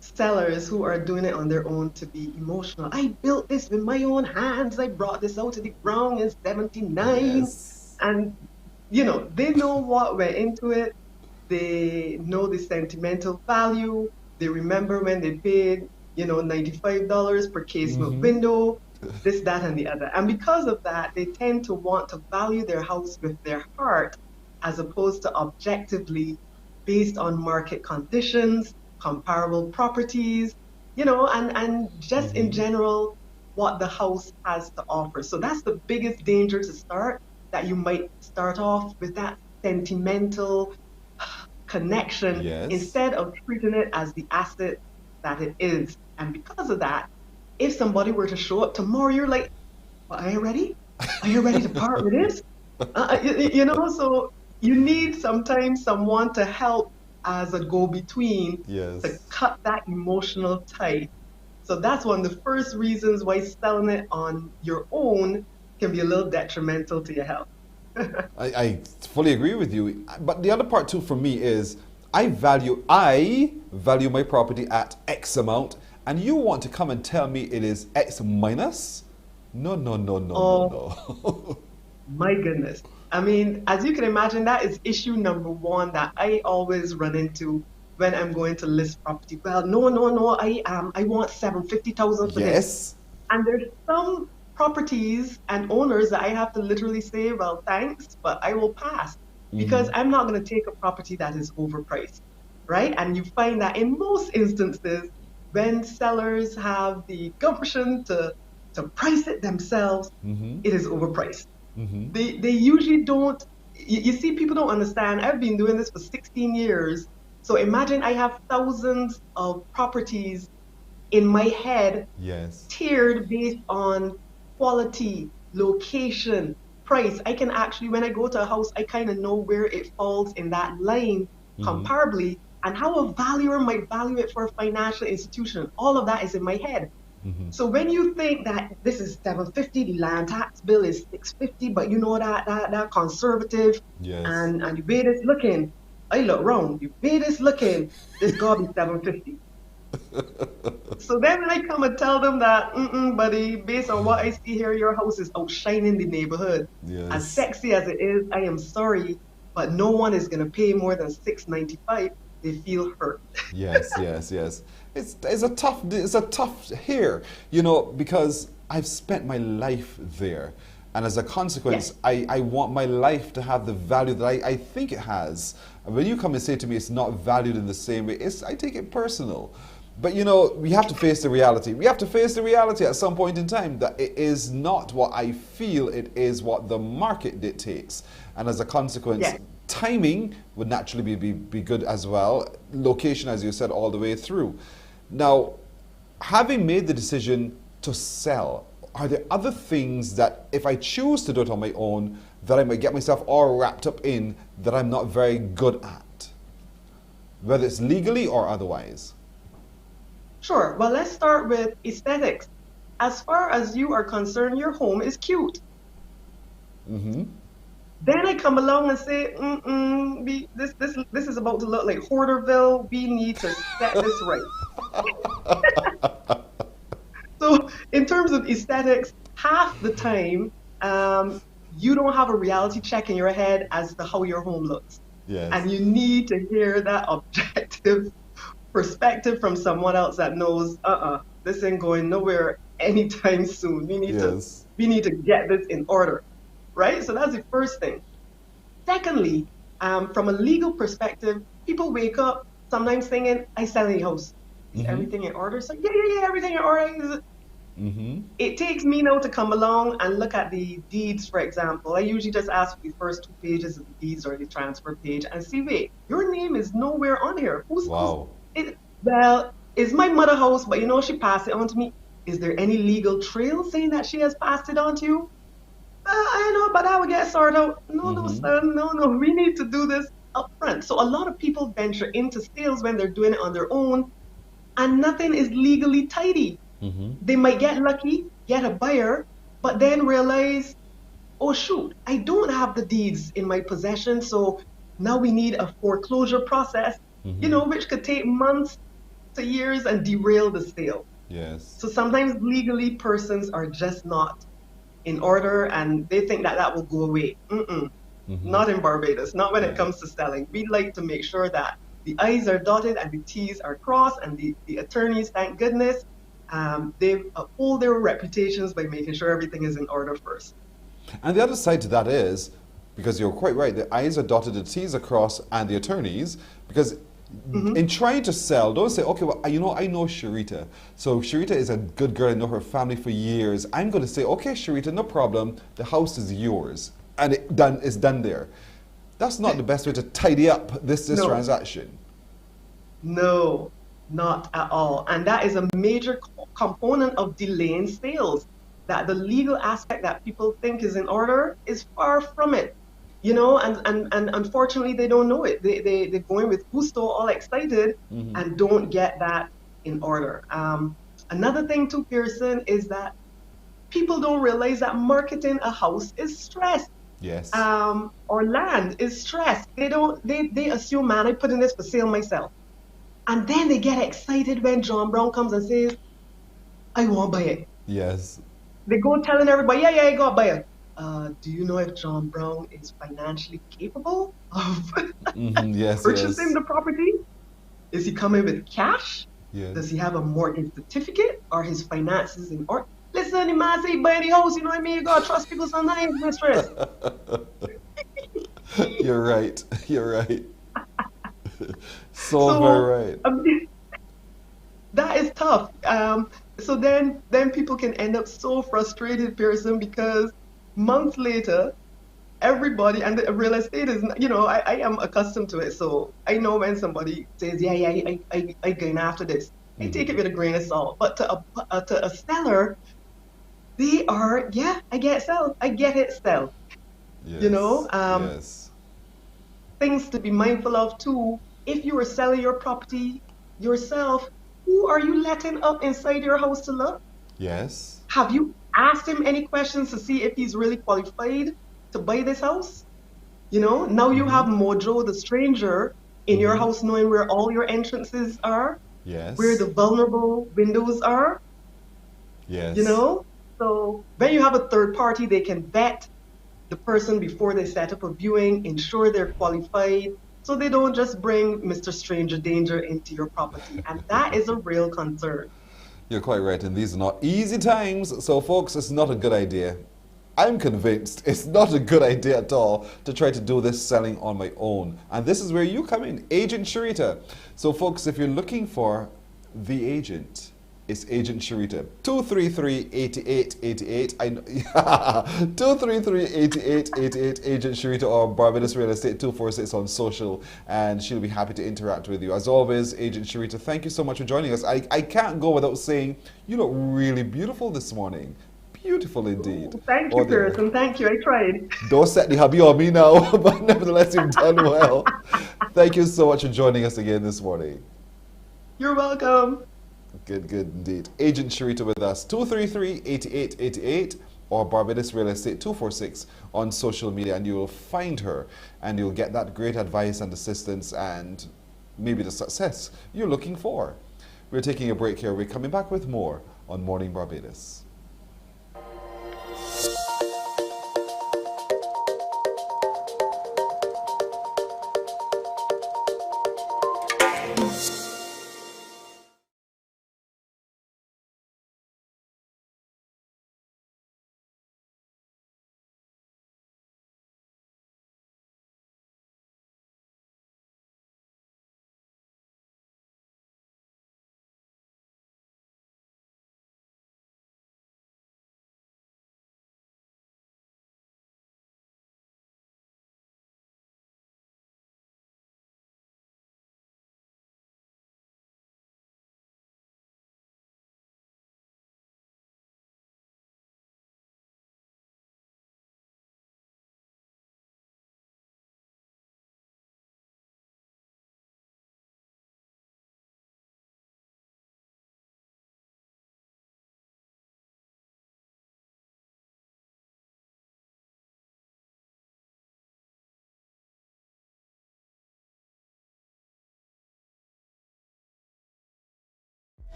sellers who are doing it on their own to be emotional. I built this with my own hands. I brought this out to the ground in 79. Yes. And, you know, they know what went into it. They know the sentimental value. They remember when they paid, you know, $95 per casement window, this, that, and the other. And because of that, they tend to want to value their house with their heart as opposed to objectively based on market conditions, comparable properties, you know, and just in general, what the house has to offer. So that's the biggest danger to start, that you might start off with that sentimental connection instead of treating it as the asset that it is. And because of that, if somebody were to show up tomorrow, you're like, well, are you ready? Are you ready to part with this? You know, so you need sometimes someone to help as a go-between to cut that emotional tie. So that's one of the first reasons why selling it on your own can be a little detrimental to your health. I fully agree with you. But the other part too for me is I value my property at X amount, and you want to come and tell me it is X minus? No. My goodness. I mean, as you can imagine, that is issue number one that I always run into when I'm going to list property. Well, no, I want $750,000 for this. And there's some properties and owners that I have to literally say, well, thanks, but I will pass because I'm not going to take a property that is overpriced, right? And you find that in most instances, when sellers have the gumption to price it themselves, it is overpriced. They usually don't, you see, people don't understand. I've been doing this for 16 years. So imagine I have thousands of properties in my head, tiered based on quality, location, price. I can actually, when I go to a house, I kind of know where it falls in that line comparably and how a valuer might value it for a financial institution. All of that is in my head. So when you think that this is $750, the land tax bill is $650, but you know that conservative, and the way it's looking, I look wrong. The way it's looking, this gotta be $750. So then when I come and tell them that, buddy, based on what I see here, your house is outshining the neighborhood. As sexy as it is, I am sorry, but no one is gonna pay more than $695. They feel hurt. Yes. It's a tough here, you know, because I've spent my life there. And as a consequence, I want my life to have the value that I think it has. And when you come and say to me it's not valued in the same way, I take it personal. But you know, we have to face the reality. We have to face the reality at some point in time that it is not what I feel, it is what the market dictates. And as a consequence, timing would naturally be good as well. Location, as you said, all the way through. Now, having made the decision to sell, are there other things that if I choose to do it on my own, that I might get myself all wrapped up in that I'm not very good at? Whether it's legally or otherwise. Sure. Well, let's start with aesthetics. As far as you are concerned, your home is cute. Then I come along and say, this is about to look like Hoarderville. We need to set this right. So in terms of aesthetics, half the time, you don't have a reality check in your head as to how your home looks. And you need to hear that objective perspective from someone else that knows, this ain't going nowhere anytime soon. We need to get this in order. Right? So that's the first thing. Secondly, from a legal perspective, people wake up sometimes thinking, I sell a house. Is everything in order? So yeah, everything in order. It takes me now to come along and look at the deeds, for example. I usually just ask for the first 2 pages of the deeds or the transfer page and see, wait, your name is nowhere on here. Wow. Well, it's my mother house, but she passed it on to me. Is there any legal trail saying that she has passed it on to you? I know, but I will get sorted out. No, son, no. We need to do this up front. So a lot of people venture into sales when they're doing it on their own, and nothing is legally tidy. They might get lucky, get a buyer, but then realize, oh shoot, I don't have the deeds in my possession. So now we need a foreclosure process, which could take months to years and derail the sale. Yes. So sometimes legally persons are just not in order and they think that will go away. Not in Barbados, not when it comes to selling. We like to make sure that the I's are dotted and the T's are crossed, and the attorneys, thank goodness, they uphold their reputations by making sure everything is in order first. And the other side to that is, because you're quite right, the I's are dotted, the T's are crossed, and the attorneys, because in trying to sell, don't say, okay, well, I know Sharita. So Sharita is a good girl, I know her family for years. I'm going to say, okay, Sharita, no problem, the house is yours. And it's done there. That's not the best way to tidy up this transaction. No, not at all. And that is a major component of delaying sales, that the legal aspect that people think is in order is far from it. And unfortunately they don't know it. They're going with gusto, all excited, and don't get that in order. Another thing too, Pearson, is that people don't realize that marketing a house is stress. Yes. Or land is stress. They assume, man, I put in this for sale myself. And then they get excited when John Brown comes and says, I want to buy it. Yes. They go telling everybody, yeah, I got to buy it. Do you know if John Brown is financially capable of purchasing the property? Is he coming with cash? Yes. Does he have a mortgage certificate? Are his finances in order? Listen, the man say buy the house, you know what I mean? You gotta trust people sometimes, mistress. You're right. So very right. That is tough. So then people can end up so frustrated, Pearson, because months later, everybody, and the real estate is, I am accustomed to it. So I know when somebody says, I going after this. I take it with a grain of salt. But to a seller, they are, I get it sell. Yes. Yes. Things to be mindful of too. If you are selling your property yourself, who are you letting up inside your house to look? Yes. Have you asked him any questions to see if he's really qualified to buy this house? Now you have Mojo, the stranger, in your house, knowing where all your entrances are, where the vulnerable windows are. Yes. So when you have a third party, they can vet the person before they set up a viewing, ensure they're qualified, so they don't just bring Mr. Stranger Danger into your property. And that is a real concern. You're quite right, and these are not easy times. So folks, it's not a good idea. I'm convinced it's not a good idea at all to try to do this selling on my own. And this is where you come in, Agent Sharita. So folks, if you're looking for the agent, it's Agent Sharita. 233-8888. 233-8888. Agent Sharita, or Barbados Real Estate 246 on social, and she'll be happy to interact with you. As always, Agent Sharita, thank you so much for joining us. I can't go without saying you look really beautiful this morning. Beautiful indeed. Thank you, Pearson. Thank you. I tried. Don't set the hubby on me now, but nevertheless, you've done well. Thank you so much for joining us again this morning. You're welcome. Good indeed. Agent Sharita with us, 233-8888 or Barbados Real Estate 246 on social media, and you will find her and you'll get that great advice and assistance and maybe the success you're looking for. We're taking a break here. We're coming back with more on Morning Barbados.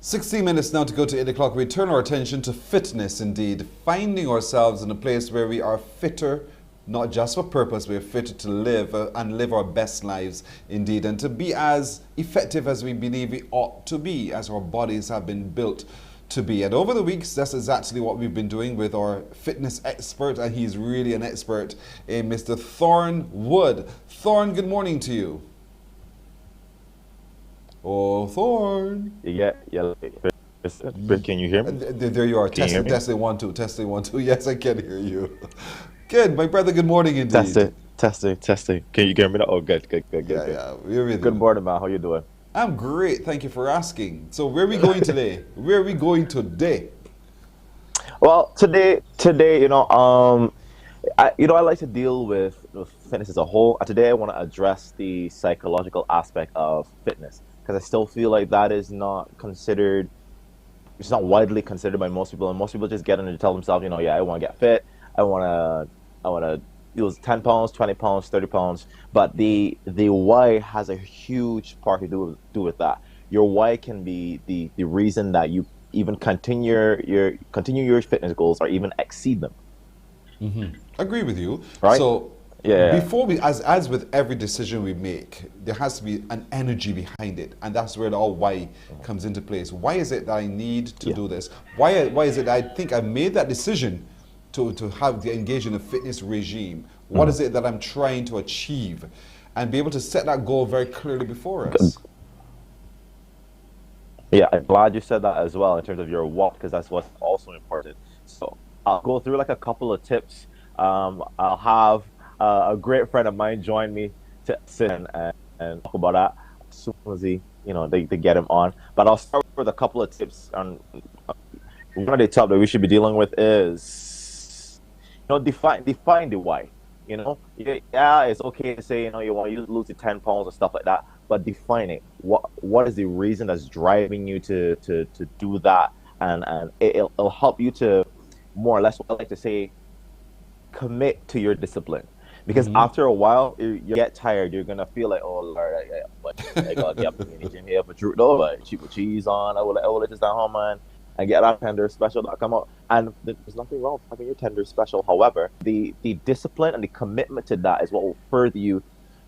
16 minutes now to go to 8 o'clock. We turn our attention to fitness indeed, finding ourselves in a place where we are fitter, not just for purpose, we are fitter to live and live our best lives indeed, and to be as effective as we believe we ought to be, as our bodies have been built to be. And over the weeks, that's exactly what we've been doing with our fitness expert, and he's really an expert, Mr. Thorn Wood. Thorn, good morning to you. Oh, Thorn. Yeah. Can you hear me? There you are. Testing 1 2. Testing 1 2. Yes, I can hear you. Good, my brother. Good morning, indeed. Testing. Can you hear me now? Oh, good. Yeah. We're with Good you. morning, man. How you doing? I'm great. Thank you for asking. So, where are we going today? Well, today, I like to deal with fitness as a whole. Today, I want to address the psychological aspect of fitness, because I still feel like that is not considered. It's not widely considered by most people, and most people just get in and tell themselves, yeah, I want to get fit. I want to lose 10 pounds, 20 pounds, 30 pounds. But the why has a huge part to do with that. Your why can be the reason that you even continue your fitness goals or even exceed them. Mm-hmm. Agree with you. Right? So yeah. Before we, as with every decision we make, there has to be an energy behind it, and that's where the whole why comes into place. Why is it that I need to do this? Why is it that I think I made that decision to engage in a fitness regime? What is it that I'm trying to achieve? And be able to set that goal very clearly before us. Yeah, I'm glad you said that as well in terms of your what, because that's what's also important. So I'll go through like a couple of tips. I'll have a great friend of mine join me to sit and talk about that as soon as they get him on. But I'll start with a couple of tips. And one of the top that we should be dealing with is, define the why. Yeah, it's okay to say, you want to lose the 10 pounds and stuff like that, but define it. What is the reason that's driving you to do that? And it'll help you to more or less, what I like to say, commit to your discipline. Because after a while, you get tired. You're going to feel like, oh, Lord, I got to get up in the gym here for truth. No, but cheap with cheese on. I will just at home, man. And get that tender special that come out. And there's nothing wrong with having your tender special. However, the discipline and the commitment to that is what will further you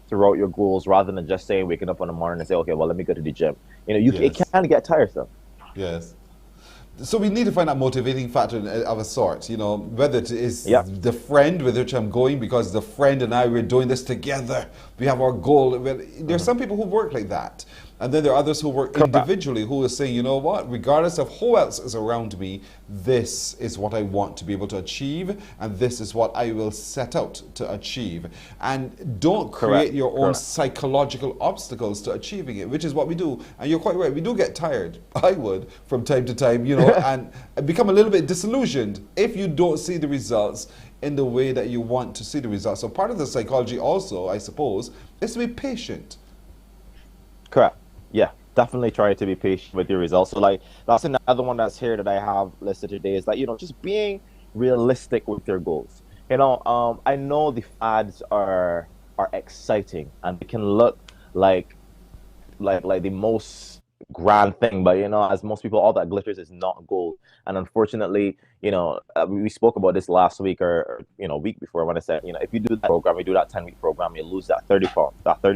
throughout your goals, rather than just saying, waking up in the morning and say, okay, well, let me go to the gym. It can get tiresome. Yes. So we need to find a motivating factor of a sort, whether it is the friend with which I'm going because the friend and I, we're doing this together. We have our goal. There's some people who work like that. And then there are others who work individually who are saying, you know what, regardless of who else is around me, this is what I want to be able to achieve, and this is what I will set out to achieve. And don't create your own psychological obstacles to achieving it, which is what we do. And you're quite right, we do get tired. I would, from time to time, and become a little bit disillusioned if you don't see the results in the way that you want to see the results. So part of the psychology also, I suppose, is to be patient. Correct. Yeah, definitely try to be patient with your results. So that's another one that's here that I have listed today is that, just being realistic with your goals. I know the fads are exciting and they can look like the most grand thing, but as most people, all that glitters is not gold. And unfortunately, we spoke about this last week or week before when I said, if you do that program, you do that 10-week program, you lose that 30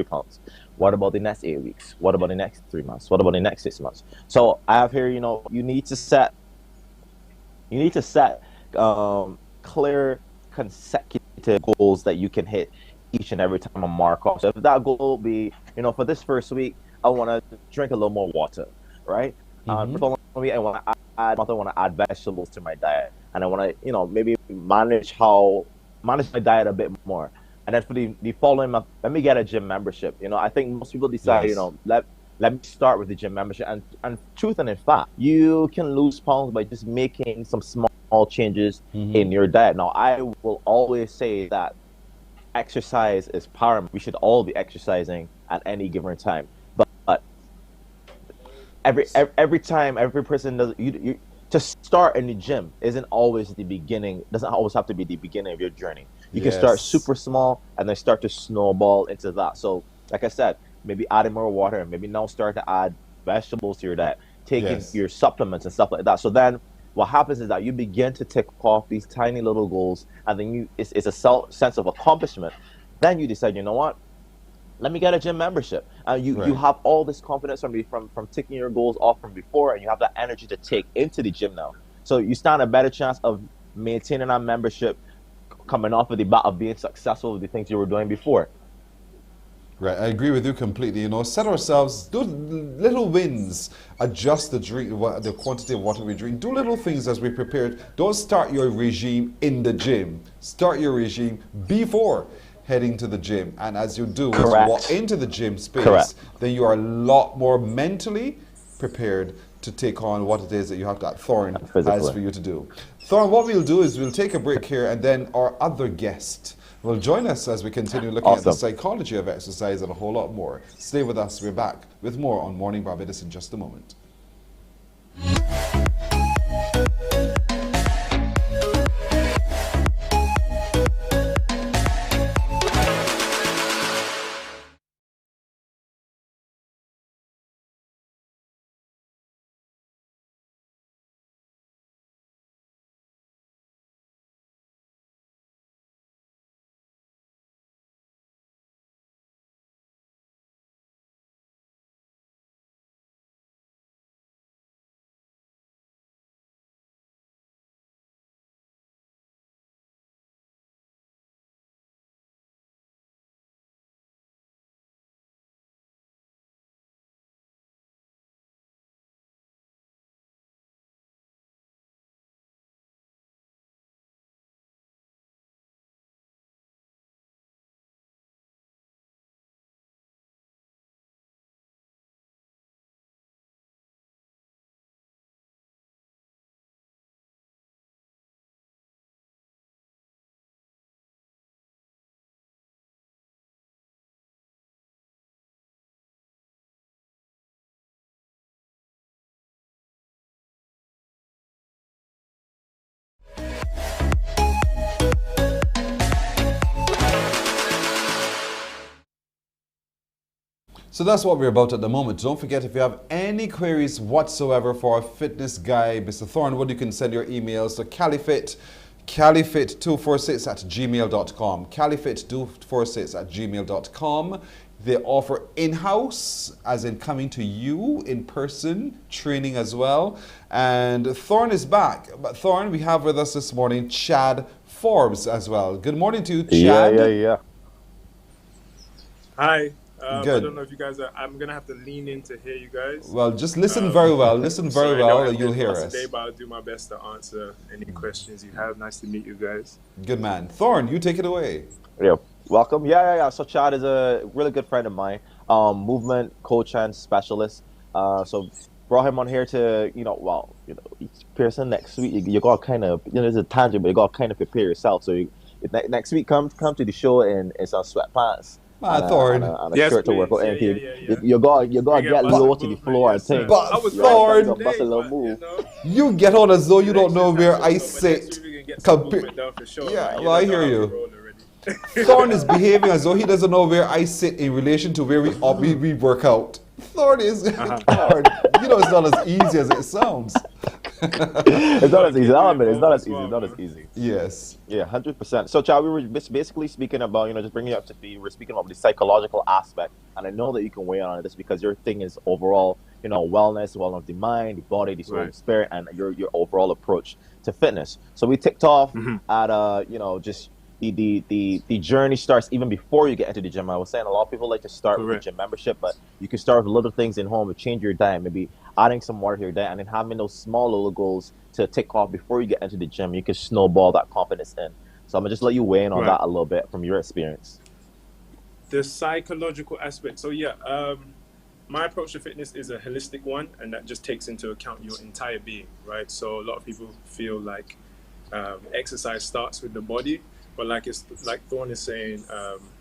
pounds. What about the next 8 weeks? What about the next 3 months? What about the next 6 months? So I have here, you need to set clear consecutive goals that you can hit each and every time a mark off. So if that goal be, for this first week, I want to drink a little more water, right? For the week, I want to add vegetables to my diet, and I want to, maybe manage my diet a bit more. And then for the following month, let me get a gym membership. I think most people decide, let me start with the gym membership. And truth and in fact, you can lose pounds by just making some small changes in your diet. Now, I will always say that exercise is paramount. We should all be exercising at any given time. But every time, every person does, you to start in the gym isn't always the beginning, doesn't always have to be the beginning of your journey. You can start super small and then start to snowball into that. So like I said, maybe adding more water, and maybe now start to add vegetables to your diet. taking your supplements and stuff like that. So then what happens is that you begin to tick off these tiny little goals, and then it's a sense of accomplishment. Then you decide, you know what? Let me get a gym membership. You have all this confidence from ticking your goals off from before, and you have that energy to take into the gym now. So you stand a better chance of maintaining that membership coming off of the bat of being successful with the things you were doing before. Right, I agree with you completely. You know, set ourselves, do little wins, adjust the quantity of water we drink, do little things as we prepare. Don't start your regime in the gym. Start your regime before heading to the gym. And as you do, as you walk into the gym space, then you are a lot more mentally prepared to take on what it is that you have, that Thorn has for you to do. Thorn, what we'll do is we'll take a break here, and then our other guest will join us as we continue looking at the psychology of exercise and a whole lot more. Stay with us. We're back with more on Morning Barbados in just a moment. So that's what we're about at the moment. Don't forget, if you have any queries whatsoever for our fitness guy, Mr. Thornwood, you can send your emails to caliphate246@gmail.com. Caliphate246@gmail.com. They offer in-house, as in coming to you in person, training as well. And Thorn is back. But Thorn, we have with us this morning Chad Forbes as well. Good morning to you, Chad. Yeah. Hi. Good. I don't know if you guys are, I'm going to have to lean in to hear you guys. Well, just listen very well. Listen very well, and you'll hear us. Today, but I'll do my best to answer any questions you have. Nice to meet you guys. Good man. Thorn, you take it away. Yeah, welcome. Yeah. So Chad is a really good friend of mine, movement coach and specialist. So brought him on here to, each person next week, you got to kind of, there's a tangent, but you got to kind of prepare yourself. So next week, come to the show in some sweatpants. Thorn. And a shirt to work out. You got to get low to the floor and think. But Thorn, you get on as though you don't know where I sit. Yeah, well, I hear you. Thorn is behaving as though he doesn't know where I sit in relation to where we work out. Thorn is, Thorn, it's not as easy as it sounds. It's not as easy. It's not as easy. Yes. Yeah, 100%. So, Chad, we were basically speaking about, just bringing you up to speed. We're speaking about the psychological aspect, and I know that you can weigh in on this because your thing is overall, wellness of the mind, the body, the soul, the spirit, and your overall approach to fitness. So we ticked off at just the journey starts even before you get into the gym. I was saying a lot of people like to start with a gym membership, but you can start with little things in home to change your diet, maybe adding some water to your diet, and then having those small little goals to tick off before you get into the gym. You can snowball that confidence in. So I'm gonna just let you weigh in on that a little bit from your experience. The psychological aspect. So my approach to fitness is a holistic one, and that just takes into account your entire being, right? So a lot of people feel like exercise starts with the body, but like Thorn is saying,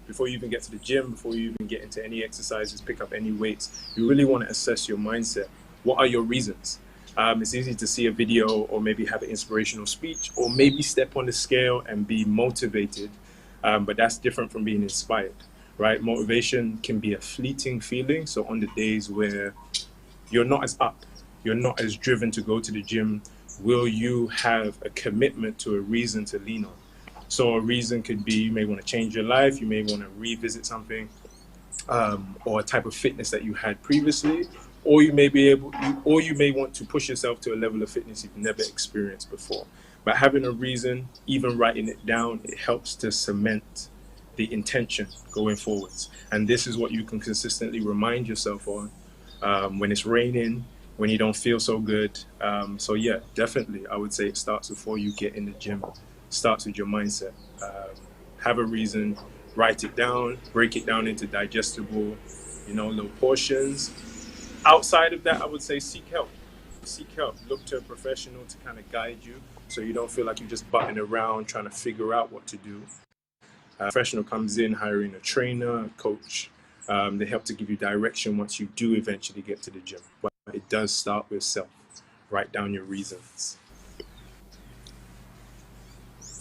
before you even get to the gym, before you even get into any exercises, pick up any weights, you really want to assess your mindset. What are your reasons? It's easy to see a video or maybe have an inspirational speech or maybe step on the scale and be motivated, but that's different from being inspired, right? Motivation can be a fleeting feeling. So on the days where you're not as up, you're not as driven to go to the gym, will you have a commitment to a reason to lean on? So a reason could be you may want to change your life, you may want to revisit something, or a type of fitness that you had previously, or you may want to push yourself to a level of fitness you've never experienced before. But having a reason, even writing it down, it helps to cement the intention going forwards. And this is what you can consistently remind yourself on when it's raining, when you don't feel so good. So yeah, definitely, I would say it starts before you get in the gym. Starts with your mindset. Have a reason, write it down, break it down into digestible, little portions. Outside of that, I would say seek help. Seek help. Look to a professional to kind of guide you, so you don't feel like you're just butting around trying to figure out what to do. A professional comes in, hiring a trainer, a coach. They help to give you direction once you do eventually get to the gym. But it does start with self. Write down your reasons.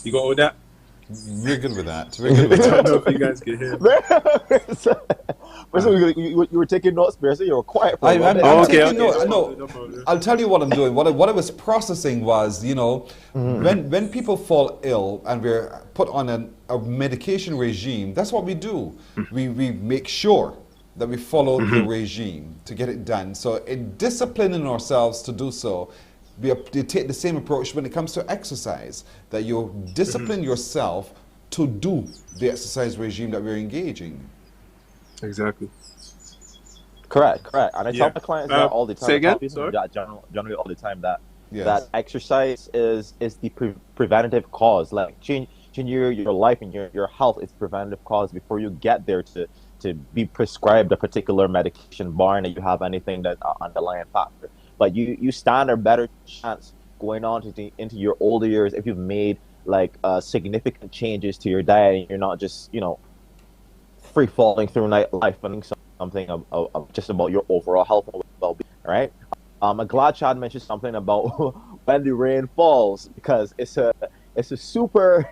You got all that? We're good with that. We're good with that. I don't know if you guys can hear me. You were taking notes, Percy. You were quiet for No, I'll tell you what I'm doing. What I was processing was, when people fall ill and we're put on a medication regime, that's what we do. We make sure that we follow the regime to get it done. So in disciplining ourselves to do so, we take the same approach when it comes to exercise, that you discipline yourself to do the exercise regime that we're engaging. Exactly. Correct. And I tell my clients that all the time. Say again? Generally all the time that exercise is the preventative cause. Like changing your life and your health is preventative cause before you get there to be prescribed a particular medication, barring that you have anything that underlying factor. But you stand a better chance going on into your older years if you've made significant changes to your diet and you're not just free falling through life and something of just about your overall health and well-being. Right? I'm glad Chad mentioned something about when the rain falls, because it's a super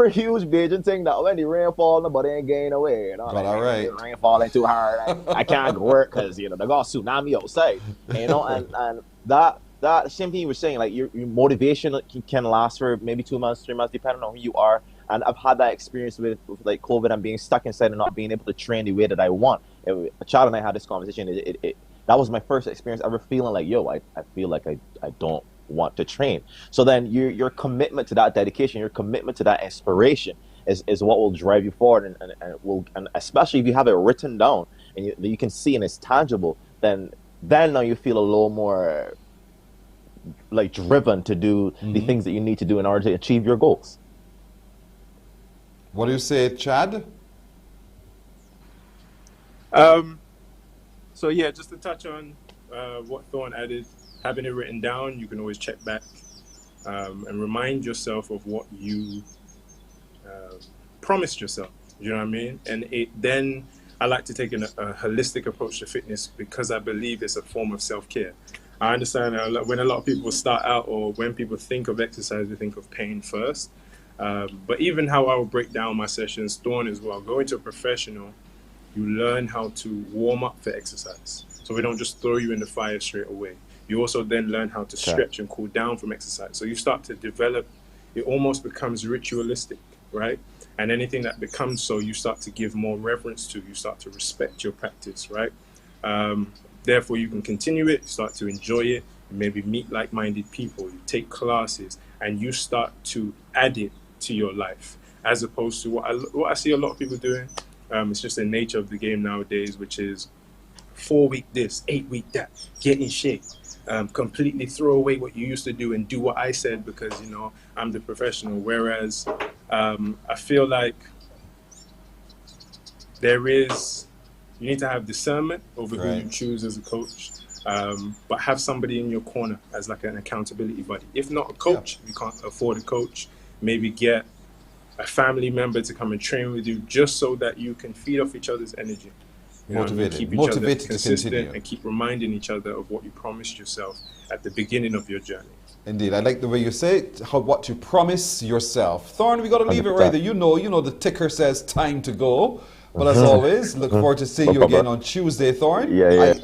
huge Bajan thing that when the rain falls, nobody ain't getting away. But all right, the rain falling too hard, I can't go work because they got a tsunami outside. And that same thing you were saying, like your motivation can last for maybe 2 months, 3 months, depending on who you are. And I've had that experience with like COVID and being stuck inside and not being able to train the way that I want. Chad and I had this conversation. That was my first experience ever feeling like, I feel like I don't want to train. So then your commitment to that dedication, your commitment to that inspiration is what will drive you forward, and especially if you have it written down and you can see and it's tangible, then now you feel a little more like driven to do the things that you need to do in order to achieve your goals. What do you say, Chad? So yeah, just to touch on what Thorne added, having it written down, you can always check back and remind yourself of what you promised yourself. You know what I mean? And then I like to take a holistic approach to fitness, because I believe it's a form of self-care. I understand when a lot of people start out, or when people think of exercise, they think of pain first. But even how I will break down my sessions, Thorne as well, going to a professional, you learn how to warm up for exercise. So we don't just throw you in the fire straight away. You also then learn how to stretch and cool down from exercise. So you start to develop, it almost becomes ritualistic, right? And anything that becomes so, you start to give more reverence to, you start to respect your practice, right? Therefore, you can continue it, start to enjoy it, maybe meet like-minded people, you take classes, and you start to add it to your life, as opposed to what I see a lot of people doing. It's just the nature of the game nowadays, which is 4 week this, 8 week that, get in shape, completely throw away what you used to do and do what I said because, I'm the professional. Whereas I feel like you need to have discernment over who you choose as a coach, but have somebody in your corner as like an accountability buddy. If not a coach, if you can't afford a coach, maybe get a family member to come and train with you, just so that you can feed off each other's energy. Keep each other consistent and keep reminding each other of what you promised yourself at the beginning of your journey. Indeed, I like the way you say it, what you promise yourself. Thorne, we got to leave it right there. You know the ticker says time to go. Well, as always, look forward to seeing you again on Tuesday, Thorn. Yeah.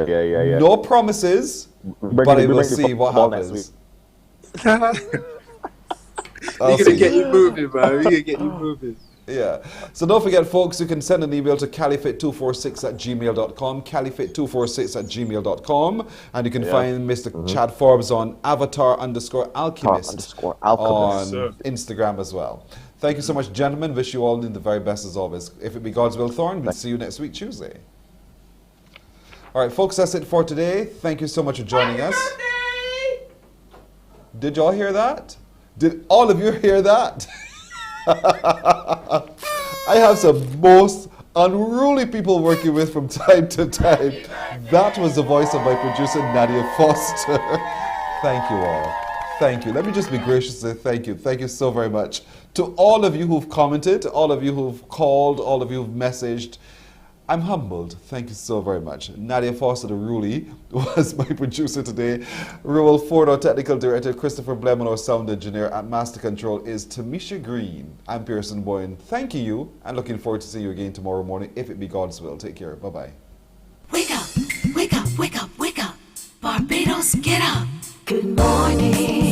No promises, but I will see what happens. We're gonna get you moving, man. We're gonna get you moving. Yeah. So don't forget, folks, you can send an email to caliphate246@gmail.com, caliphate246@gmail.com, and you can find Mr. Chad Forbes on avatar_alchemist on Instagram as well. Thank you so much, gentlemen. Wish you all the very best as always. If it be God's will, Thorn, we'll see you next week, Tuesday. All right, folks, that's it for today. Thank you so much for joining us. Did y'all hear that? Did all of you hear that? I have some most unruly people working with from time to time. That was the voice of my producer, Nadia Foster. Thank you all. Thank you. Let me just be gracious and say thank you. Thank you so very much. To all of you who've commented, all of you who've called, all of you who've messaged, I'm humbled. Thank you so very much. Nadia Foster, the Rulie, was my producer today. Roel Ford, our technical director. Christopher Blemon, our sound engineer. At Master Control is Tamisha Green. I'm Pearson Boyne. Thank you, and looking forward to seeing you again tomorrow morning, if it be God's will. Take care. Bye-bye. Wake up, wake up, wake up, wake up. Barbados, get up. Good morning.